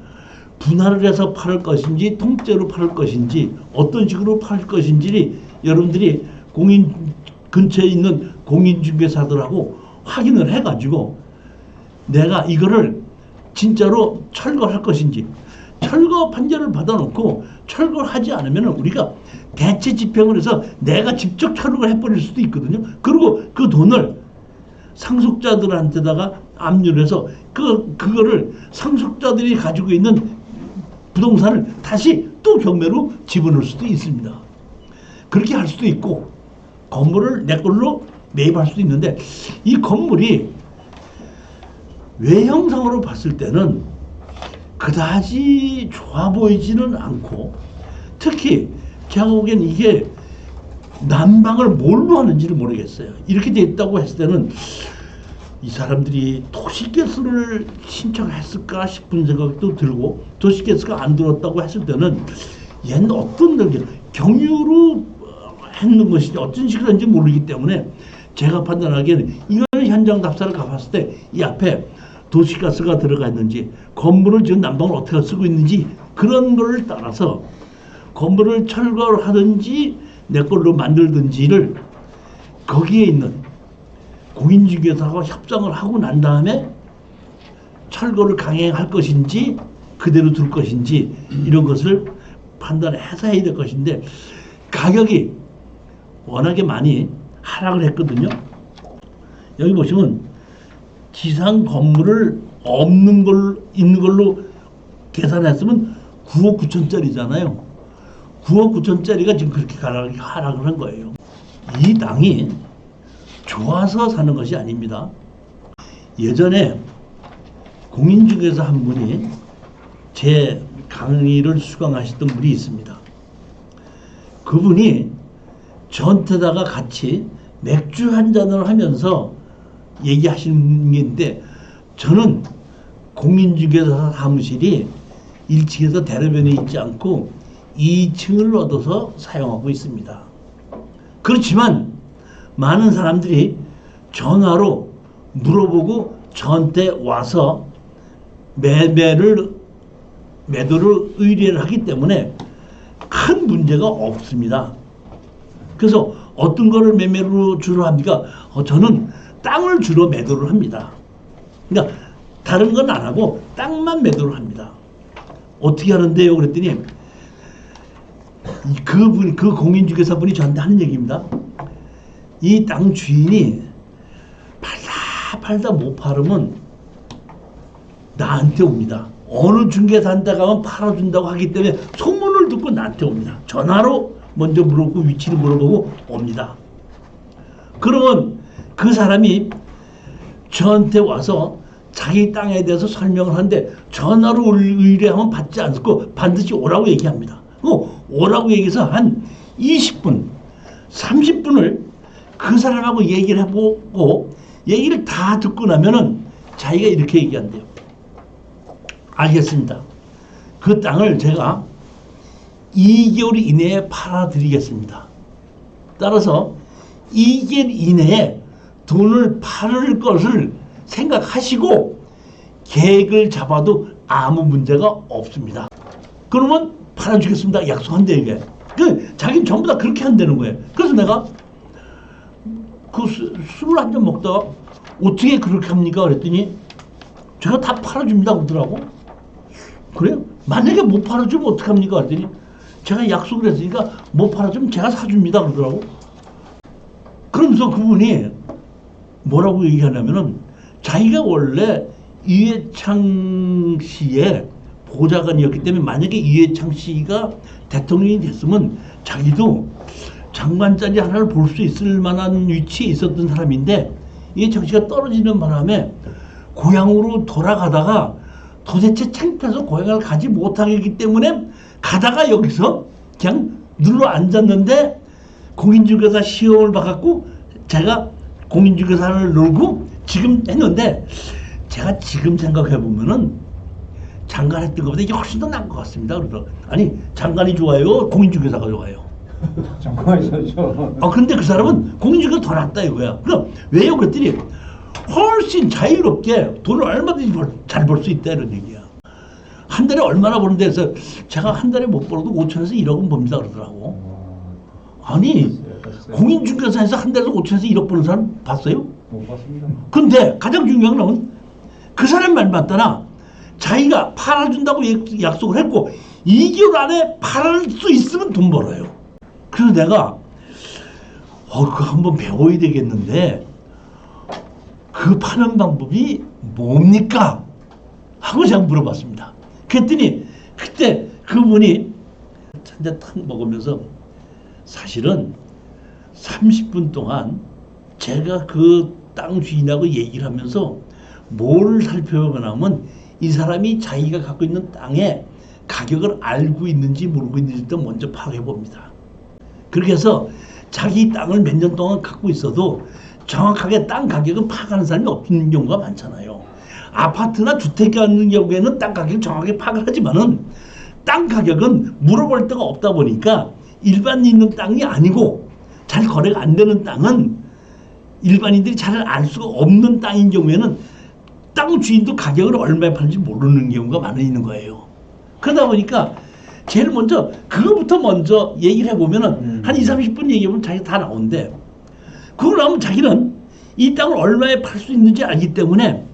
분할을 해서 팔을 것인지 통째로 팔을 것인지 어떤 식으로 팔 것인지 여러분들이 공인 근처에 있는 공인중개사들하고 확인을 해가지고 내가 이거를 진짜로 철거할 것인지 철거 판결을 받아놓고 철거를 하지 않으면 우리가 대체 집행을 해서 내가 직접 철거를 해버릴 수도 있거든요. 그리고 그 돈을 상속자들한테다가 압류를 해서 그거를 상속자들이 가지고 있는 부동산을 다시 또 경매로 집어넣을 수도 있습니다. 그렇게 할 수도 있고 건물을 내 걸로 매입할 수도 있는데 이 건물이 외형상으로 봤을 때는 그다지 좋아 보이지는 않고 특히 제가 보기엔 이게 난방을 뭘로 하는지를 모르겠어요. 이렇게 돼 있다고 했을 때는 이 사람들이 도시가스를 신청했을까 싶은 생각도 들고 도시가스가 안 들어왔다고 했을 때는 얘는 어떤 경유로 했는 것인지 어떤 식으로 했는지 모르기 때문에 제가 판단하기에는 이거는 현장 답사를 가봤을 때 이 앞에 도시가스가 들어가 있는지 건물을 지금 난방을 어떻게 쓰고 있는지 그런 걸 따라서 건물을 철거를 하든지 내 걸로 만들든지를 거기에 있는 공인중개사하고 협상을 하고 난 다음에 철거를 강행할 것인지 그대로 둘 것인지 이런 것을 판단해서 해야 될 것인데 가격이 워낙에 많이 하락을 했거든요. 여기 보시면 지상 건물을 없는 걸 있는 걸로 계산했으면 9억 9천짜리잖아요. 9억 9천짜리가 지금 그렇게 하락을 한 거예요. 이 땅이 좋아서 사는 것이 아닙니다. 예전에 공인중개사 한 분이 제 강의를 수강하셨던 분이 있습니다. 그분이 저한테다가 같이 맥주 한 잔을 하면서 얘기하시는 게인데 저는 공인중개사 사무실이 1층에서 대로변에 있지 않고 2층을 얻어서 사용하고 있습니다. 그렇지만 많은 사람들이 전화로 물어보고 저한테 와서 매도를 의뢰를 하기 때문에 큰 문제가 없습니다. 그래서 어떤 거를 매매로 주로 합니까? 저는 땅을 주로 매도를 합니다. 그러니까 다른 건 안 하고 땅만 매도를 합니다. 어떻게 하는데요? 그랬더니 그 공인중개사분이 저한테 하는 얘기입니다. 이 땅 주인이 팔다 못 팔으면 나한테 옵니다. 어느 중개사한테 가면 팔아준다고 하기 때문에 소문을 듣고 나한테 옵니다. 전화로 먼저 물어보고 위치를 물어보고 옵니다. 그러면 그 사람이 저한테 와서 자기 땅에 대해서 설명을 하는데 전화로 의뢰하면 받지 않고 반드시 오라고 얘기합니다. 오라고 얘기해서 한 20분, 30분을 그 사람하고 얘기를 해보고 얘기를 다 듣고 나면은 자기가 이렇게 얘기한대요. 알겠습니다. 그 땅을 제가 2개월 이내에 팔아드리겠습니다. 따라서 2개월 이내에 돈을 팔을 것을 생각하시고 계획을 잡아도 아무 문제가 없습니다. 그러면 팔아주겠습니다. 약속한대 이게. 자기는 전부 다 그렇게 한다는 거예요. 그래서 내가 그 술을 한 잔 먹다가 어떻게 그렇게 합니까? 그랬더니 제가 다 팔아줍니다 그러더라고. 그래요? 만약에 못 팔아주면 어떡합니까? 그랬더니 제가 약속을 했으니까 못 팔아주면 제가 사줍니다 그러더라고. 그러면서 그분이 뭐라고 얘기하냐면은 자기가 원래 이회창 씨의 보좌관이었기 때문에 만약에 이회창 씨가 대통령이 됐으면 자기도 장관 자리 하나를 볼 수 있을 만한 위치에 있었던 사람인데 이회창 씨가 떨어지는 바람에 고향으로 돌아가다가 도대체 창피해서 고향을 가지 못하기 때문에 가다가 여기서 그냥 눌러 앉았는데 공인중개사 시험을 봐갖고 제가 공인중개사를 놀고 지금 했는데 제가 지금 생각해 보면은 장관 했던 것보다 이게 훨씬 더 나은 것 같습니다. 그래서 아니 장관이 좋아요, 공인중개사가 좋아요. 장관이 좋죠. 근데 그 사람은 공인중개사 더 낫다 이거야. 그럼 왜요? 그랬더니 훨씬 자유롭게 돈을 얼마든지 잘 벌 수 있다 이런 얘기야. 한 달에 얼마나 버는데 해서 제가 한 달에 못 벌어도 5천에서 1억은 법니다 그러더라고. 아니 공인중개사에서 한 달에 5천에서 1억 버는 사람 봤어요? 못 봤습니다. 근데 가장 중요한 건 그 사람 말 맞다나 자기가 팔아준다고 약속을 했고 2개월 안에 팔을 수 있으면 돈 벌어요. 그래서 내가 그거 한번 배워야 되겠는데 그 파는 방법이 뭡니까? 하고 제가 물어봤습니다. 그랬더니 그때 그분이 한 대 탁 먹으면서 사실은 30분 동안 제가 그 땅 주인하고 얘기를 하면서 뭘 살펴보면 하면 이 사람이 자기가 갖고 있는 땅의 가격을 알고 있는지 모르고 있는지도 먼저 파악해 봅니다. 그렇게 해서 자기 땅을 몇 년 동안 갖고 있어도 정확하게 땅 가격을 파악하는 사람이 없는 경우가 많잖아요. 아파트나 주택이 갖는 경우에는 땅 가격을 정확하게 파악을 하지만은 땅 가격은 물어볼 데가 없다 보니까 일반 있는 땅이 아니고 잘 거래가 안 되는 땅은 일반인들이 잘 알 수가 없는 땅인 경우에는 땅 주인도 가격을 얼마에 파는지 모르는 경우가 많이 있는 거예요. 그러다 보니까 제일 먼저 그거부터 먼저 얘기를 해보면은 한 20-30분 얘기해보면 자기가 다 나오는데 그걸 나오면 자기는 이 땅을 얼마에 팔 수 있는지 알기 때문에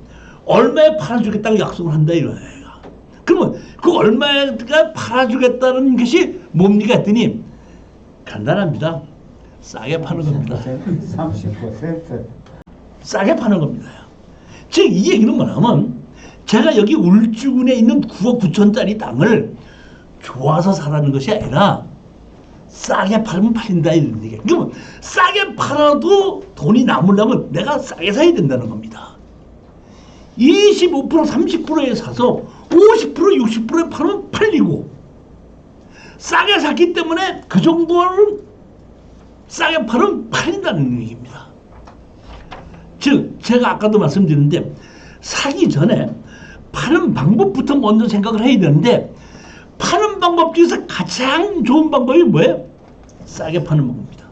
얼마에 팔아주겠다고 약속을 한다 이거예요. 그러면 그 얼마에 팔아주겠다는 것이 뭡니까 했더니 간단합니다. 싸게 파는 겁니다. 30%. 싸게 파는 겁니다. 즉 이 얘기는 뭐냐면 제가 여기 울주군에 있는 9억 9천짜리 땅을 좋아서 사라는 것이 아니라 싸게 팔면 팔린다 이런 얘기예요. 그러면 싸게 팔아도 돈이 남으려면 내가 싸게 사야 된다는 겁니다. 25% 30%에 사서 50% 60%에 팔면 팔리고 싸게 샀기 때문에 그 정도는 싸게 팔면 팔린다는 얘기입니다. 즉 제가 아까도 말씀드렸는데 사기 전에 파는 방법부터 먼저 생각을 해야 되는데 파는 방법 중에서 가장 좋은 방법이 뭐예요? 싸게 파는 방법입니다.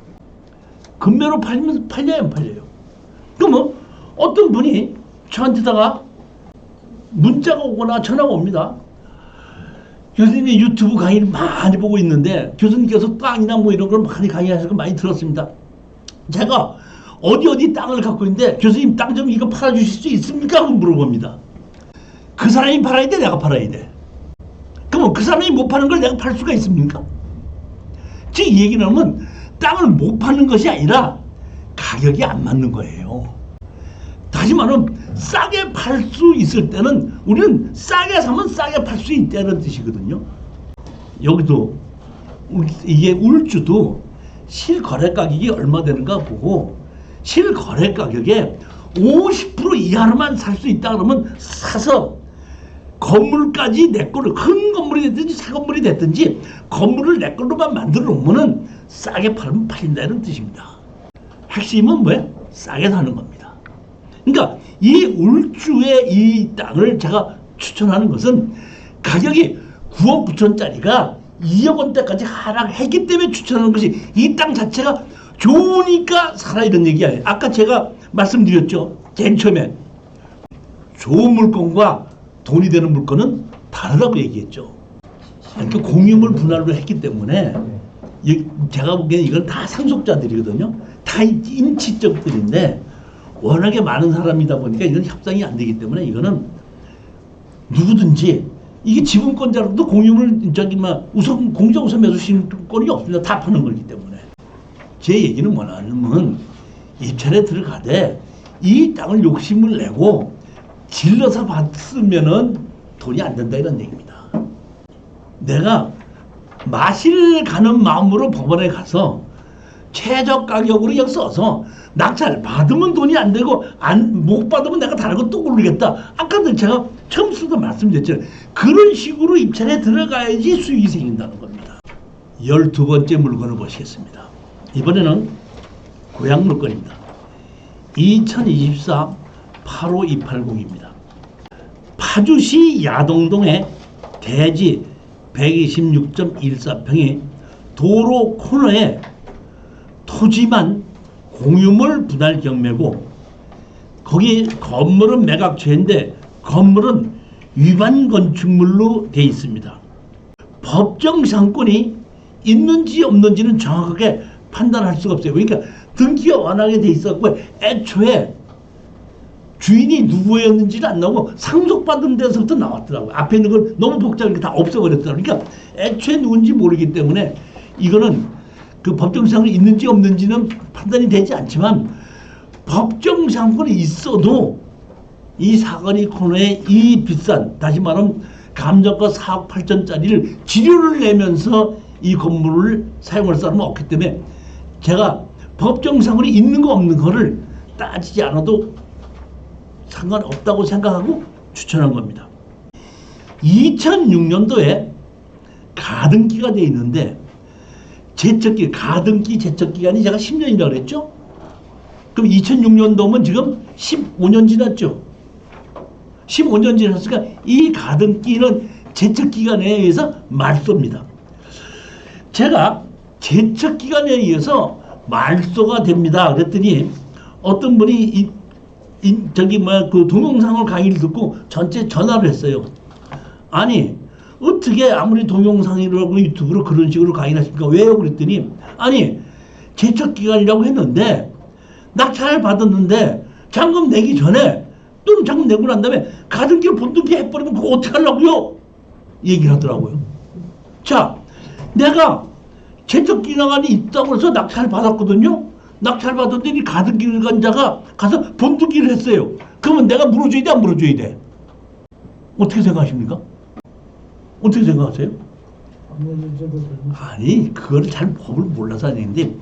금매로 팔면 팔려야 안 팔려요. 그러면 어떤 분이 저한테다가 문자가 오거나 전화가 옵니다. 교수님이 유튜브 강의를 많이 보고 있는데 교수님께서 땅이나 뭐 이런 걸 많이 강의하셔서 많이 들었습니다. 제가 어디 땅을 갖고 있는데 교수님 땅 좀 이거 팔아주실 수 있습니까? 하고 물어봅니다. 그 사람이 팔아야 돼? 내가 팔아야 돼? 그러면 그 사람이 못 파는 걸 내가 팔 수가 있습니까? 즉 이 얘기는 하면 땅을 못 파는 것이 아니라 가격이 안 맞는 거예요. 다시 말하면 싸게 팔 수 있을 때는 우리는 싸게 사면 싸게 팔 수 있다는 뜻이거든요. 여기도 이게 울주도 실거래 가격이 얼마 되는가 보고 실거래 가격에 50% 이하로만 살 수 있다 그러면 사서 건물까지 내 걸로 큰 건물이 됐든지 새 건물이 됐든지 건물을 내 걸로만 만들어 놓으면은 싸게 팔면 팔린다는 뜻입니다. 핵심은 뭐예요? 싸게 사는 겁니다. 그러니까 이 울주의 이 땅을 제가 추천하는 것은 가격이 9억 9천짜리가 2억 원대까지 하락했기 때문에 추천하는 것이 이 땅 자체가 좋으니까 사라 이런 얘기 아니에요. 아까 제가 말씀드렸죠. 제일 처음에 좋은 물건과 돈이 되는 물건은 다르다고 얘기했죠. 그러니까 공유물 분할로 했기 때문에 제가 보기에는 이건 다 상속자들이거든요. 다 인치적들인데 워낙에 많은 사람이다 보니까 이건 협상이 안 되기 때문에 이거는 누구든지 이게 지분권자로도 공유물 우선 공정 우선 매수 신권이 없습니다. 다 파는 거기 때문에 제 얘기는 뭐냐면 입찰에 들어가되 이 땅을 욕심을 내고 질러서 받으면은 돈이 안 된다 이런 얘기입니다. 내가 마실 가는 마음으로 법원에 가서 최저 가격으로 여기 써서 낙찰 받으면 돈이 안 되고 못 받으면 내가 다른 거 또 고르겠다. 아까도 제가 처음부터 말씀드렸죠. 그런 식으로 입찰에 들어가야지 수익이 생긴다는 겁니다. 12번째 물건을 보시겠습니다. 이번에는 고향 물건입니다. 2024 85280입니다. 파주시 야동동의 대지 126.14평의 도로 코너에 토지만 공유물 분할 경매고 거기 건물은 매각처인데 건물은 위반 건축물로 되어 있습니다. 법정 상권이 있는지 없는지는 정확하게 판단할 수가 없어요. 그러니까 등기가 완화가 돼 있었고 애초에 주인이 누구였는지는 안 나오고 상속받은 데서부터 나왔더라고요. 앞에 있는 건 너무 복잡하게 다 없애버렸더라고요. 그러니까 애초에 누군지 모르기 때문에 이거는 그 법정상권이 있는지 없는지는 판단이 되지 않지만 법정상권이 있어도 이 사거리 코너에 이 비싼 다시 말하면 감정가 4억 8천짜리를 지료를 내면서 이 건물을 사용할 사람은 없기 때문에 제가 법정상으로 있는 거 없는 거를 따지지 않아도 상관없다고 생각하고 추천한 겁니다. 2006년도에 가등기가 돼 있는데 제척기, 가등기 제척기간이 제가 10년이라고 그랬죠? 그럼 2006년도면 지금 15년 지났죠? 15년 지났으니까 이 가등기는 제척기간에 의해서 말소입니다. 제가 제척기간에 의해서 말소가 됩니다. 그랬더니 어떤 분이 그 동영상을 강의를 듣고 전체 전화를 했어요. 아니 어떻게 아무리 동영상이라고 유튜브로 그런 식으로 강의를 하십니까? 왜요? 그랬더니 아니 제척기간이라고 했는데 낙찰을 받았는데 잔금 내기 전에 또는 잔금 내고 난 다음에 가등기를 본등기 해버리면 그거 어떻게 하려고요? 얘기를 하더라고요. 자, 내가 제척기간이 있다고 해서 낙찰을 받았거든요. 낙찰을 받았더니 가등기관자가 가서 본등기를 했어요. 그러면 내가 물어줘야 돼, 안 물어줘야 돼? 어떻게 생각하십니까? 어떻게 생각하세요? 아니, 그거를 잘 법을 몰라서 아닌데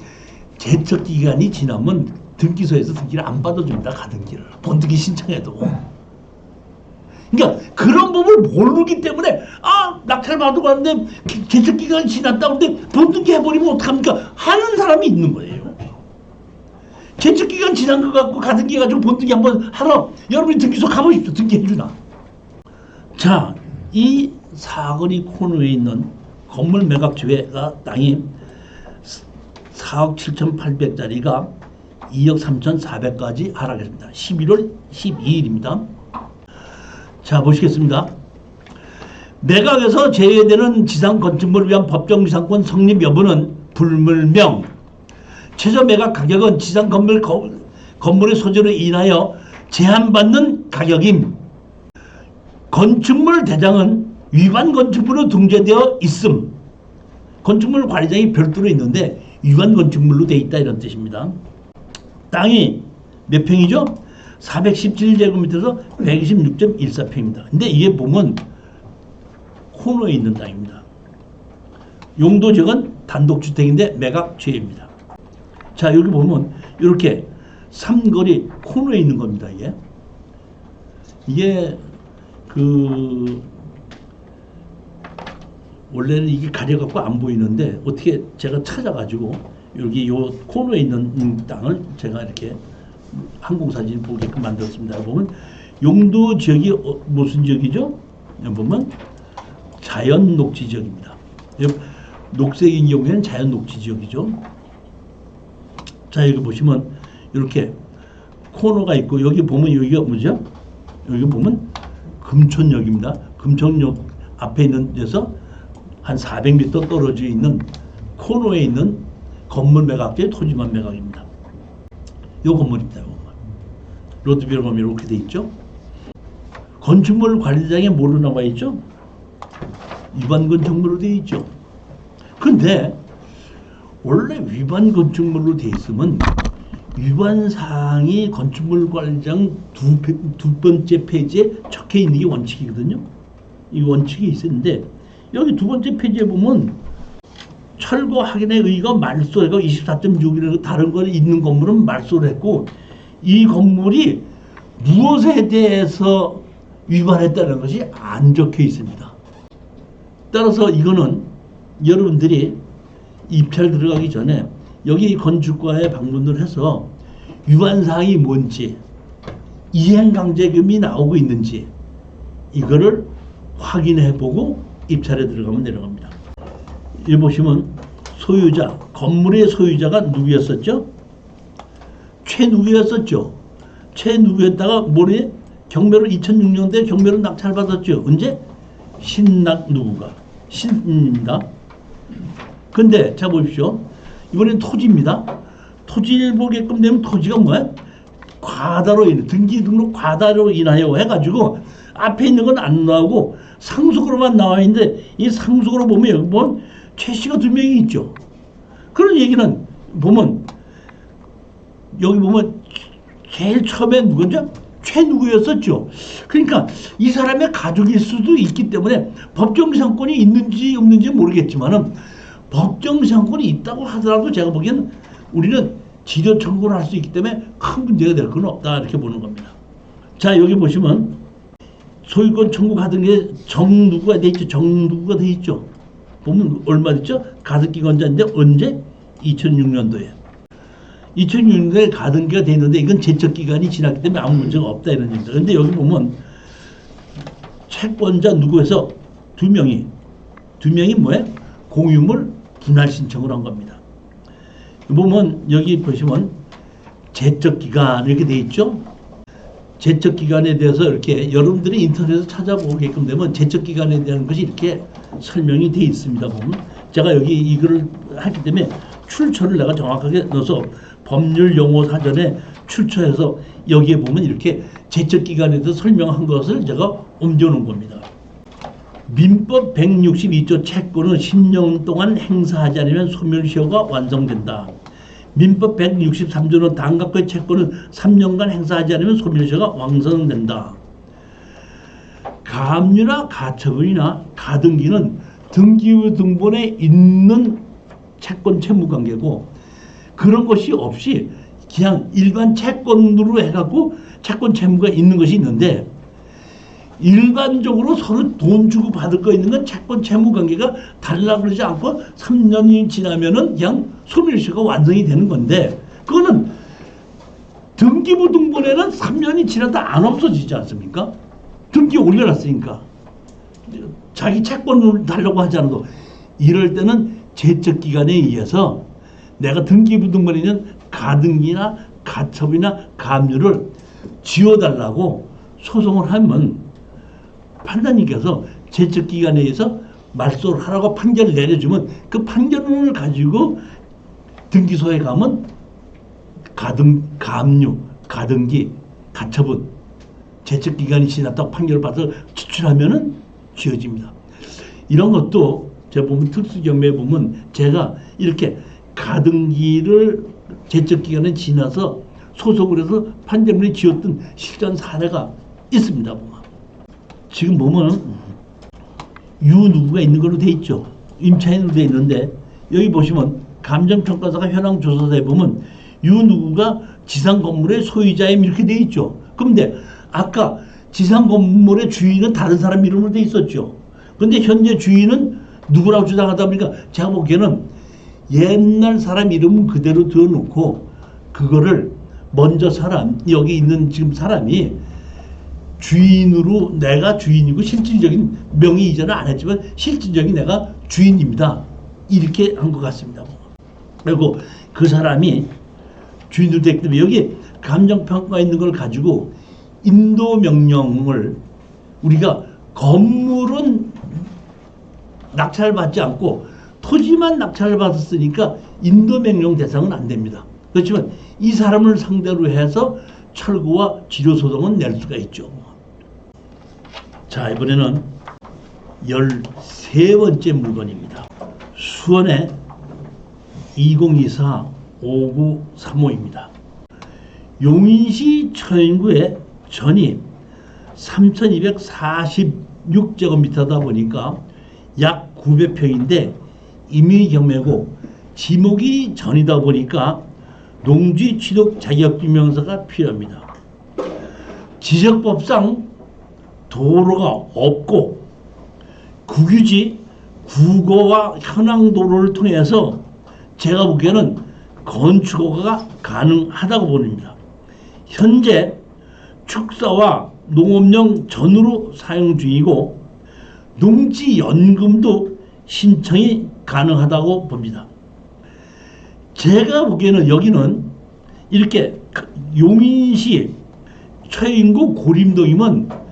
제척기간이 지나면 등기소에서 등기를 안 받아줍니다. 가등기를. 본등기 신청해도. 그러니까 그런 법을 모르기 때문에 낙찰 받고 갔는데 제척기간이 지났다고 하는데 본등기 해버리면 어떡합니까? 하는 사람이 있는 거예요. 제척기간 지난 거 갖고 가등기 가지고 본등기 한번 하러 여러분이 등기소 가보십시오. 등기해주나. 자, 이 사거리 코너에 있는 건물 매각지회가 땅이 4억 7,800짜리가 2억 3,400까지 하락했습니다. 11월 12일입니다. 자, 보시겠습니다. 매각에서 제외되는 지상 건축물을 위한 법정 지상권 성립 여부는 불물명. 최저 매각 가격은 지상 건물의 소재로 인하여 제한받는 가격임. 건축물 대장은 위반 건축물로 등재되어 있음. 건축물 관리장이 별도로 있는데 위반 건축물로 되어 있다 이런 뜻입니다. 땅이 몇 평이죠? 417제곱미터에서 126.14평입니다. 근데 이게 보면 코너에 있는 땅입니다. 용도지역은 단독주택인데 매각죄입니다. 자, 여기 보면 이렇게 삼거리 코너에 있는 겁니다. 이게 원래는 이게 가려갖고 안 보이는데 어떻게 제가 찾아가지고 여기 요 코너에 있는 땅을 제가 이렇게 항공사진 보게끔 만들었습니다. 보면 용도 지역이 무슨 지역이죠? 보면 자연 녹지 지역입니다. 녹색인 경우에는 자연 녹지 지역이죠. 자, 여기 보시면 이렇게 코너가 있고 여기 보면 여기가 뭐죠? 여기 보면 금촌역입니다. 금촌역 앞에 있는 데서 한 400m 떨어져 있는 코너에 있는 건물 매각제 토지만 매각입니다. 요 건물입니다. 요 건물. 로드뷰로 보면 이렇게 돼 있죠. 건축물 관리장에 뭘로 나와 있죠? 위반 건축물로 돼 있죠. 근데 원래 위반 건축물로 돼 있으면 위반 사항이 건축물 관리장 두 번째 페이지에 적혀 있는 게 원칙이거든요. 이 원칙이 있었는데 여기 두 번째 페이지에 보면 철거 확인에 의거 말소해가 24.6이라고 다른 거 있는 건물은 말소를 했고 이 건물이 무엇에 대해서 위반했다는 것이 안 적혀 있습니다. 따라서 이거는 여러분들이 입찰 들어가기 전에 여기 건축과에 방문을 해서 위반사항이 뭔지 이행강제금이 나오고 있는지 이거를 확인해보고 입찰에 들어가면 내려갑니다. 여기 보시면 소유자, 건물의 소유자가 누구였었죠? 최누구였었죠? 최누구였다가 모레 경매로 2006년도에 경매로 낙찰받았죠. 언제? 신낙 누구가? 신입니다. 근데 자 보십시오. 이번엔 토지입니다. 토지를 보게끔 되면 토지가 뭐야? 과다로 인해 등기 등록 과다로 인하여 해가지고 앞에 있는 건 안 나오고 상속으로만 나와 있는데 이 상속으로 보면 여기 보면 최 씨가 2명이 있죠. 그런 얘기는 보면 여기 보면 제일 처음에 누구죠? 최누구였었죠. 그러니까 이 사람의 가족일 수도 있기 때문에 법정상권이 있는지 없는지 모르겠지만은 법정상권이 있다고 하더라도 제가 보기에는 우리는 지려 청구를 할 수 있기 때문에 큰 문제가 될 건 없다 이렇게 보는 겁니다. 자, 여기 보시면 소유권 청구받은 게 정누구가 돼 있죠. 정누구가 돼 있죠. 보면 얼마 됐죠? 가덕기관자인데 언제? 2006년도에. 2006년도에 가등기가 돼 있는데 이건 제척 기간이 지났기 때문에 아무 문제가 없다 이런 얘기입니다. 그런데 여기 보면 채권자 누구에서 두 명이 뭐예요? 공유물 분할 신청을 한 겁니다. 보면 여기 보시면 제척 기간 이렇게 돼 있죠. 제척 기간에 대해서 이렇게 여러분들이 인터넷에서 찾아보게끔 되면 제척 기간에 대한 것이 이렇게 설명이 돼 있습니다. 보면 제가 여기 이거를 하기 때문에 출처를 내가 정확하게 넣어서 법률 용어 사전에 출처해서 여기에 보면 이렇게 제척 기간에 대해서 설명한 것을 제가 옮겨놓은 겁니다. 민법 162조 채권은 10년 동안 행사하지 않으면 소멸시효가 완성된다. 민법 163조는 다음과의 채권은 3년간 행사하지 않으면 소멸시효가 완성된다. 가압류나 가처분이나 가등기는 등기부 등본에 있는 채권 채무 관계고 그런 것이 없이 그냥 일반 채권으로 해갖고 채권 채무가 있는 것이 있는데 일반적으로 서로 돈 주고 받을 거 있는 건 채권 채무 관계가 달라 그러지 않고 3년이 지나면은 그냥 소멸시효가 완성이 되는 건데 그거는 등기부 등본에는 3년이 지나도 안 없어지지 않습니까? 등기 올려놨으니까 자기 채권을 달라고 하지 않아도 이럴 때는 제척 기간에 의해서 내가 등기부 등본에 있는 가등기나 가처분이나 가압류를 지워달라고 소송을 하면 판단님께서 제척 기간에 의해서 말소를 하라고 판결을 내려주면 그 판결문을 가지고 등기소에 가면 가압류, 가등기, 가처분 제척 기간이 지났다고 판결을 받아서 지출하면은 지어집니다. 이런 것도 제가 보면 특수경매에 보면 제가 이렇게 가등기를 제척 기간에 지나서 소송을 해서 판결문이 지었던 실전 사례가 있습니다. 보면. 지금 보면 유누구가 있는 걸로 돼 있죠. 임차인으로 돼 있는데 여기 보시면 감정평가사가 현황 조사서에 보면 유누구가 지상 건물의 소유자임 이렇게 돼 있죠. 그런데 아까 지상 건물의 주인은 다른 사람 이름으로 돼 있었죠. 그런데 현재 주인은 누구라고 주장하다 보니까 제가 보기에는 옛날 사람 이름은 그대로 두어놓고 그거를 먼저 사람 여기 있는 지금 사람이 주인으로 내가 주인이고 실질적인 명의 이전은 안 했지만 실질적인 내가 주인입니다. 이렇게 한 것 같습니다. 그리고 그 사람이 주인으로 됐기 때문에 여기 감정평가 있는 걸 가지고 인도 명령을 우리가 건물은 낙찰을 받지 않고 토지만 낙찰을 받았으니까 인도 명령 대상은 안 됩니다. 그렇지만 이 사람을 상대로 해서 철거와 지료 소송은 낼 수가 있죠. 자, 이번에는 13번째 물건입니다. 수원의 2024-5935입니다. 용인시 처인구의 전이 3246제곱미터다 보니까 약 900평인데 임의경매고 지목이 전이다 보니까 농지 취득 자격증명서가 필요합니다. 지적법상 도로가 없고 국유지 국어와 현황도로를 통해서 제가 보기에는 건축허가가 가능하다고 봅니다. 현재 축사와 농업용 전으로 사용 중이고 농지연금도 신청이 가능하다고 봅니다. 제가 보기에는 여기는 이렇게 용인시 최인구 고림동이면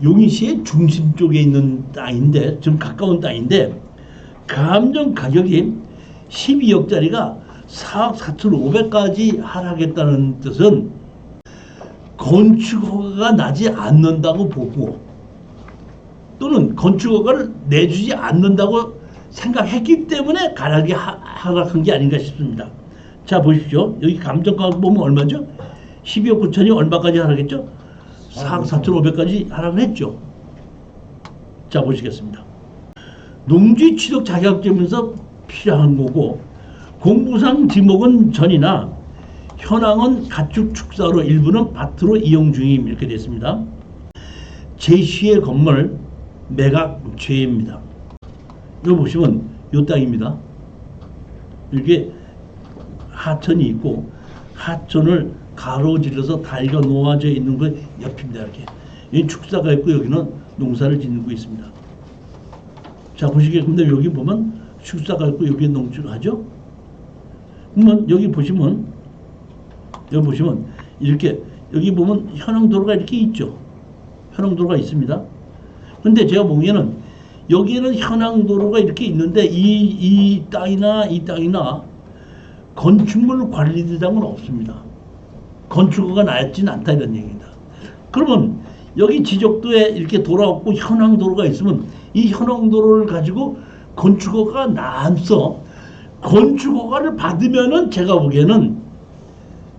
용인시의 중심 쪽에 있는 땅인데 좀 가까운 땅인데 감정 가격이 12억짜리가 4억 4,500까지 하락했다는 뜻은 건축허가가 나지 않는다고 보고 또는 건축허가를 내주지 않는다고 생각했기 때문에 가격이 하락한 게 아닌가 싶습니다. 자, 보십시오. 여기 감정가격 보면 얼마죠? 12억 9천이 얼마까지 하락했죠? 4억 4,500까지 하락을 했죠. 자, 보시겠습니다. 농지 취득 자격증에서 필요한 거고, 공부상 지목은 전이나 현황은 가축 축사로 일부는 밭으로 이용 중임 이렇게 되어 있습니다. 제시의 건물 매각 죄입니다. 이거 보시면 요 땅입니다. 이게 하천이 있고 하천을 가로질러서 다리가 놓아져 있는 거 옆입니다. 이렇게 여기 축사가 있고 여기는 농사를 짓고 있습니다. 자, 보시겠습니다. 여기 보면 축사가 있고 여기에 농지를 하죠. 그러면 여기 보시면 이렇게 여기 보면 현황도로가 이렇게 있죠. 현황도로가 있습니다. 근데 제가 보기에는 여기에는 현황도로가 이렇게 있는데 이 땅이나 건축물 관리대장은 없습니다. 건축허가 나있진 않다 이런 얘기입니다. 그러면 여기 지적도에 이렇게 돌아왔고 현황도로가 있으면 이 현황도로를 가지고 건축허가 나서 건축허가를 받으면은 제가 보기에는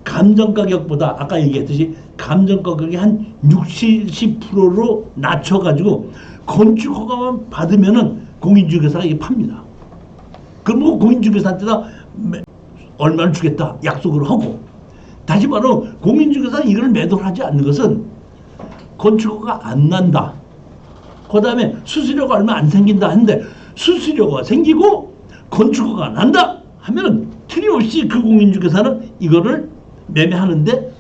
감정가격보다 아까 얘기했듯이 감정가격이 한 60, 70%로 낮춰가지고 건축허가만 받으면은 공인중개사가 이게 팝니다. 그럼 공인중개사한테다 얼마를 주겠다 약속을 하고, 다시 말로 공인중개사는 이걸 매도를 하지 않는 것은 건축허가 안 난다. 그 다음에 수수료가 얼마 안 생긴다 하는데 수수료가 생기고 건축허가 난다 하면은 틀림없이 그 공인중개사는 이거를 매매하는데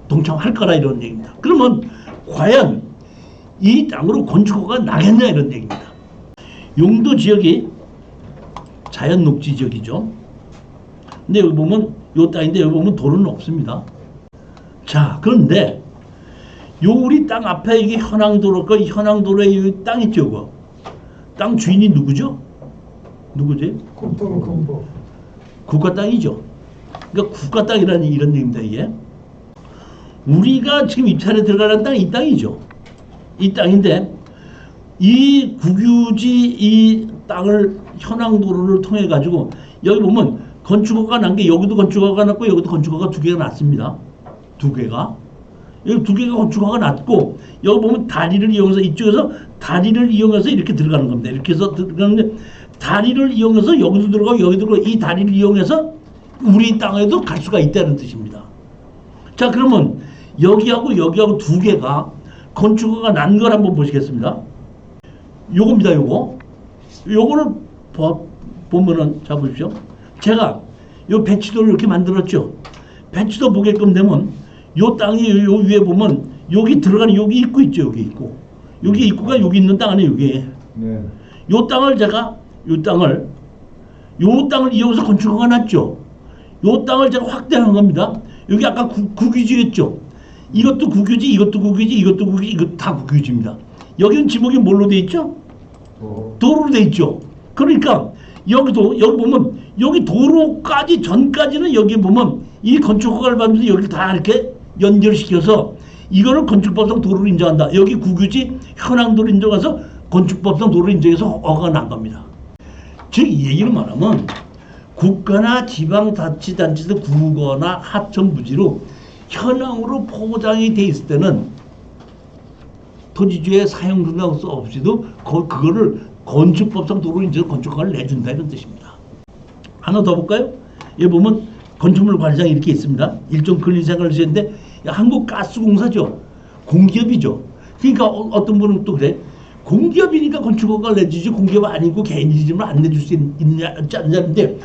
동참할 거라 이런 얘기입니다. 그러면 과연 이 땅으로 건축허가 나겠냐 이런 얘기입니다. 용도 지역이 자연 녹지 지역이죠. 근데 여기 보면 요 땅인데 여기 보면 도로는 없습니다. 자, 그런데 요 우리 땅 앞에 이게 현황도로, 그 현황도로에 이 땅 있죠, 그거. 땅 주인이 누구죠? 누구지? 국토교통부. 국가 땅이죠. 그러니까 국가 땅이라는 이런 얘기입니다, 이게. 우리가 지금 입찰에 들어가는 땅이 이 땅이죠. 이 땅인데 이 국유지 이 땅을 현황도로를 통해 가지고 여기 보면 건축허가 난 게 여기도 건축허가 났고 여기도 건축허가 두 개가 났습니다. 두 개가. 여기 두 개가 건축허가 났고 여기 보면 다리를 이용해서 이쪽에서 다리를 이용해서 이렇게 들어가는 겁니다. 이렇게 해서 들어가는데 다리를 이용해서 여기도 들어가고 여기도 들어가고 이 다리를 이용해서 우리 땅에도 갈 수가 있다는 뜻입니다. 자, 그러면 여기하고 두 개가 건축허가 난 걸 한번 보시겠습니다. 요겁니다, 요거. 요거를 보면은, 자, 보십시오. 제가 요 배치도를 이렇게 만들었죠. 배치도 보게끔 되면 요 땅이 요 위에 보면 여기 들어가는 여기 입구 있죠. 여기 입구. 여기 입구가 여기 있는 땅 안에 여기에. 네. 요 땅을 제가 요 땅을 이용해서 건축허가 났죠. 요 땅을 제가 확대한 겁니다. 여기 아까 국유지였죠. 이것도 국유지, 이것도 국유지, 이것도 국유지, 이것도 다 국유지입니다. 여기는 지목이 뭘로 돼 있죠? 도로로 돼 있죠. 그러니까 여기도 여기 보면 여기 도로까지 전까지는 여기 보면 이 건축허가를 받으면서 여기 다 이렇게 연결시켜서 이거를 건축법상 도로로 인정한다. 여기 국유지 현황도로 인정해서 건축법상 도로로 인정해서 허가가 난 겁니다. 즉 이 얘기를 말하면 국가나 지방자치단체에서 구거나 하천부지로 현황으로 포장이 돼 있을 때는 토지주의 사용등록 없이도 그거를 건축법상 도로 인정 건축허가를 내준다 이런 뜻입니다. 하나 더 볼까요? 여기 보면 건축물 관리장이 이렇게 있습니다. 일종 근리생활을 하시는데 한국가스공사죠. 공기업이죠. 그러니까 어떤 분은 또 그래. 공기업이니까 건축허가를 내주지 공기업 아니고 개인이지만 안 내줄 수 있냐 않냐는데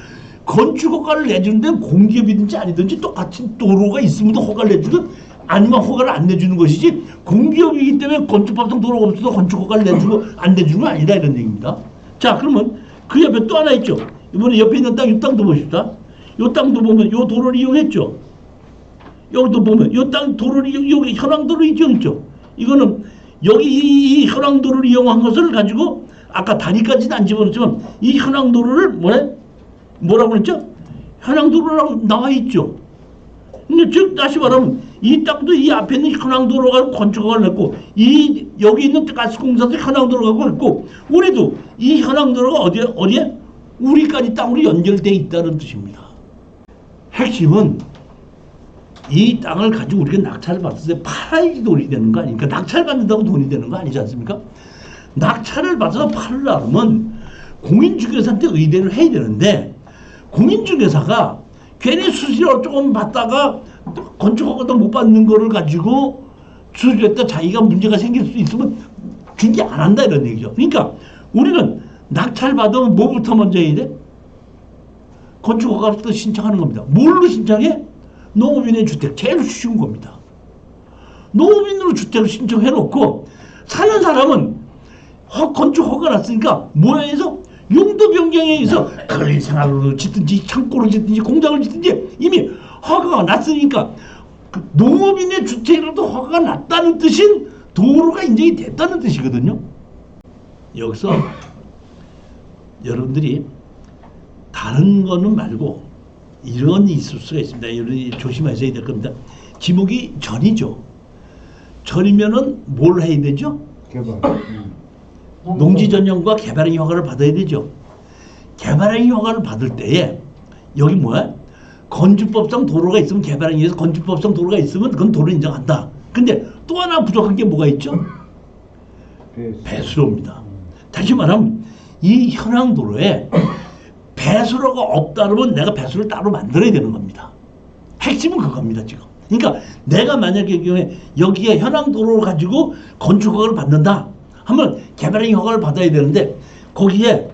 건축허가를 내주는데 공기업이든지 아니든지 똑같은 도로가 있으면 허가를 내주든 아니면 허가를 안 내주는 것이지 공기업이기 때문에 건축법상 도로가 없어도 건축허가를 내주고 안 내주는 건 아니다 이런 얘기입니다. 자, 그러면 그 옆에 또 하나 있죠. 이번에 옆에 있는 땅, 이 땅도 보십시다. 이 땅도 보면 이 도로를 이용했죠. 여기도 보면 이 땅 도로를 여기 현황도로 이용했죠. 이거는 여기 이 현황도로를 이용한 것을 가지고 아까 다리까지는 안 집어넣었지만 이 현황도로를 뭐라고 했죠? 현황도로라고 나와 있죠. 근데 즉 다시 말하면 이 땅도 이 앞에 있는 현황도로가 건축허가를 냈고 이 여기 있는 가스공사도 현황도로가 있고 우리도 이 현황도로가 어디에 우리까지 땅으로 연결되어 있다는 뜻입니다. 핵심은 이 땅을 가지고 우리가 낙찰을 받았을 때 팔아야지 돈이 되는 거 아닙니까? 낙찰 받는다고 돈이 되는 거 아니지 않습니까? 낙찰을 받아서 팔려면 공인중개사한테 의뢰를 해야 되는데 공인중개사가 괜히 수수료 조금 받다가 건축허가도 못 받는 거를 가지고 수수료했다 자기가 문제가 생길 수 있으면 중개 안 한다 이런 얘기죠. 그러니까 우리는 낙찰 받으면 뭐부터 먼저 해야 돼? 건축허가부터 신청하는 겁니다. 뭘로 신청해? 농업인의 주택. 제일 쉬운 겁니다. 농업인으로 주택을 신청해놓고 사는 사람은 건축허가 났으니까 뭐에 의해서 용도 변경에 의해서 거래생활로 짓든지 창고로 짓든지 공장을 짓든지 이미 허가가 났으니까 그 농업인의 주택이라도 허가가 났다는 뜻인 도로가 인정이 됐다는 뜻이거든요. 여기서 여러분들이 다른 거는 말고 이런 있을 수가 있습니다. 여러분이 조심하셔야 될 겁니다. 지목이 전이죠. 전이면은 뭘 해야 되죠? 개발. 농지전용과 개발행위 허가를 받아야 되죠. 개발행위 허가를 받을 때에 여기 뭐야? 건축법상 도로가 있으면 개발행위에서 건축법상 도로가 있으면 그건 도로 인정한다. 근데 또 하나 부족한 게 뭐가 있죠? 배수로입니다. 다시 말하면 이 현황 도로에 배수로가 없다 그러면 내가 배수로를 따로 만들어야 되는 겁니다. 핵심은 그겁니다 지금. 그러니까 내가 만약에 여기에 현황 도로를 가지고 건축 허가를 받는다 하면 개발행위 허가를 받아야 되는데 거기에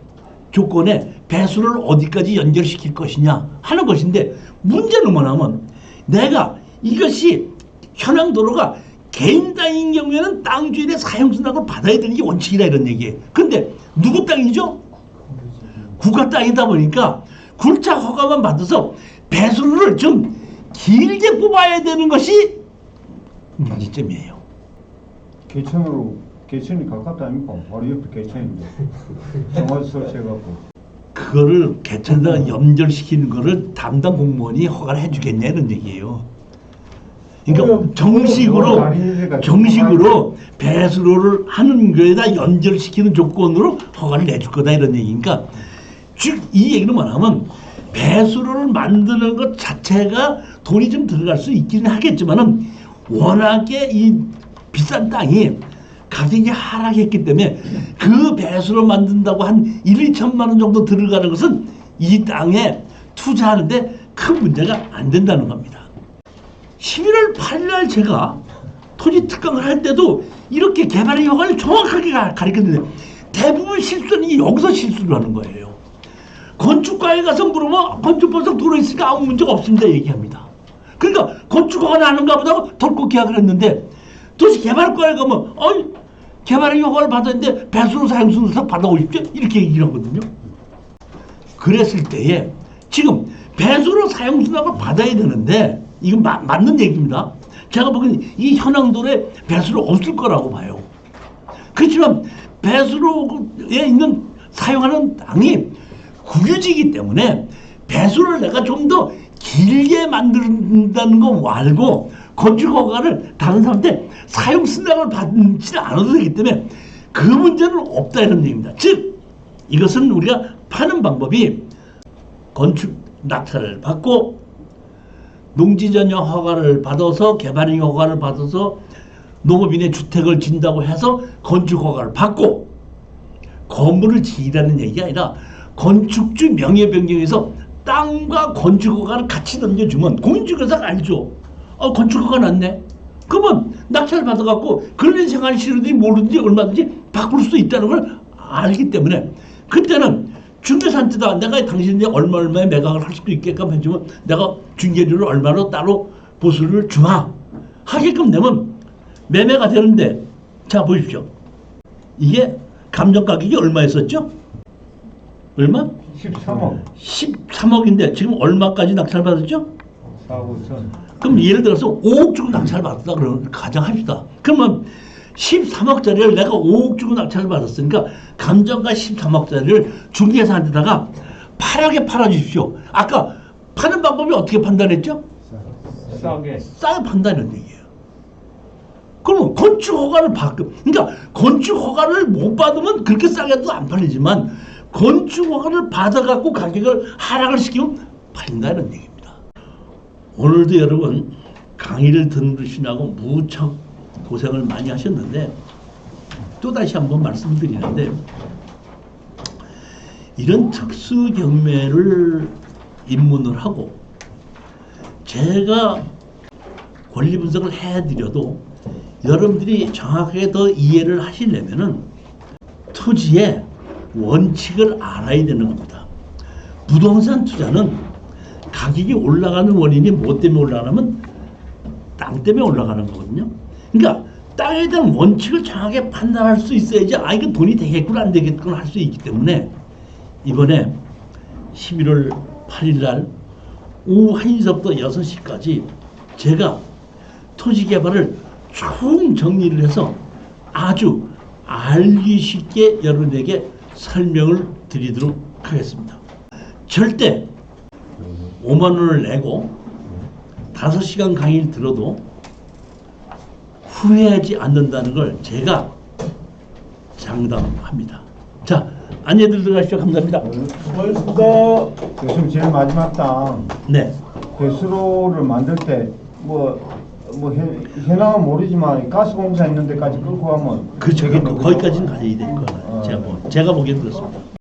조건에 배수로를 어디까지 연결시킬 것이냐 하는 것인데 문제는 뭐냐면 내가 이것이 현황 도로가 개인 땅인 경우에는 땅 주인의 사용승낙을 받아야 되는 게 원칙이다 이런 얘기예요. 근데 누구 땅이죠? 국가 땅이다 보니까 굴착 허가만 받아서 배수로를 좀 길게 뽑아야 되는 것이 문제점이에요. 개천이 가깝다 아닙니까? 바로 옆에 개천인데 정화조 설치해갖고 그거를 개천에다가 연결시키는 거를 담당 공무원이 허가를 해주겠냐 이런 얘기예요. 그러니까 정식으로 배수로를 하는 거에다 연결시키는 조건으로 허가를 내줄 거다 이런 얘기니까 즉 이 얘기는 뭐냐면 배수로를 만드는 것 자체가 돈이 좀 들어갈 수 있기는 하겠지만은 워낙에 이 비싼 땅이 가격이 하락했기 때문에 그 배수로 만든다고 한 1, 2천만 원 정도 들어가는 것은 이 땅에 투자하는데 큰 문제가 안 된다는 겁니다. 11월 8일 날 제가 토지 특강을 할 때도 이렇게 개발의 효과를 정확하게 가르쳤는데 대부분 실수는 여기서 실수를 하는 거예요. 건축가에 가서 물으면 건축법상 도로 있으니까 아무 문제가 없습니다 얘기합니다. 그러니까 건축가가 나는가 보다 덜컥 계약을 했는데 도시 개발과에 가면 개발의 효과를 받았는데 배수로 사용승낙 받아오십시오 이렇게 얘기를 하거든요. 그랬을 때에 지금 배수로 사용승낙을 받아야 되는데 이건 맞는 얘기입니다. 제가 보기엔 이 현황도로에 배수로 없을 거라고 봐요. 그렇지만 배수로에 있는 사용하는 땅이 국유지이기 때문에 배수로를 내가 좀 더 길게 만든다는 거 말고 건축허가를 다른 사람한테 사용승낙을 받지 않아도 되기 때문에 그 문제는 없다 이런 얘기입니다. 즉 이것은 우리가 파는 방법이 건축 낙찰을 받고 농지전용 허가를 받아서 개발행위 허가를 받아서 농업인의 주택을 진다고 해서 건축 허가를 받고 건물을 지으라는 얘기가 아니라 건축주 명예 변경에서 땅과 건축 허가를 같이 넘겨주면 공인중개사가 알죠. 건축 허가 났네. 그러면 낙찰 받아갖고 그런 생활이 싫은지 모르든지 얼마든지 바꿀 수 있다는 걸 알기 때문에 그때는 중개사한테다 내가 당신이 얼마에 매각을 할 수도 있게끔 해주면 내가 중개료를 얼마로 따로 보수를 주마 하게끔 되면 매매가 되는데 자 보십시오. 이게 감정 가격이 얼마였었죠? 얼마? 13억 13억인데 지금 얼마까지 낙찰 받았죠? 4, 5천 그럼 예를 들어서 5억 주고 낙찰 받았다 그러면 가정합시다. 그러면 13억짜리를 내가 5억 주고 낙찰을 받았으니까 감정가 13억짜리를 중개사한테다가 8억에 팔아주십시오. 아까 파는 방법이 어떻게 판단했죠? 싸게 판다는 얘기예요. 그러면 건축 허가를 그러니까 건축 허가를 못 받으면 그렇게 싸게도 안 팔리지만 건축 허가를 받아갖고 가격을 하락을 시키면 팔린다는 얘기입니다. 오늘도 여러분 강의를 들으시라고 무척 고생을 많이 하셨는데 또 다시 한번 말씀을 드리는데 이런 특수 경매를 입문을 하고 제가 권리 분석을 해드려도 여러분들이 정확하게 더 이해를 하시려면은 토지의 원칙을 알아야 되는 겁니다. 부동산 투자는 가격이 올라가는 원인이 뭐 때문에 올라가냐면 땅 때문에 올라가는 거거든요. 그러니까 땅에 대한 원칙을 정확하게 판단할 수 있어야지 이거 돈이 되겠구나 안 되겠구나 할 수 있기 때문에 이번에 11월 8일 날 오후 1시부터 6시까지 제가 토지 개발을 총 정리를 해서 아주 알기 쉽게 여러분에게 설명을 드리도록 하겠습니다. 절대 5만 원을 내고 5시간 강의를 들어도 후회하지 않는다는 걸 제가 장담합니다. 자, 안내들 들어가시죠. 감사합니다. 고맙습니다. 교수님 제일 마지막 땅 네. 배수로를 만들 때 해나은 모르지만 가스공사 있는 데까지 끌고 가면 그렇죠. 되겠네, 그죠? 거기까지는 가져야 될 거예요. 제가 보기엔 그렇습니다.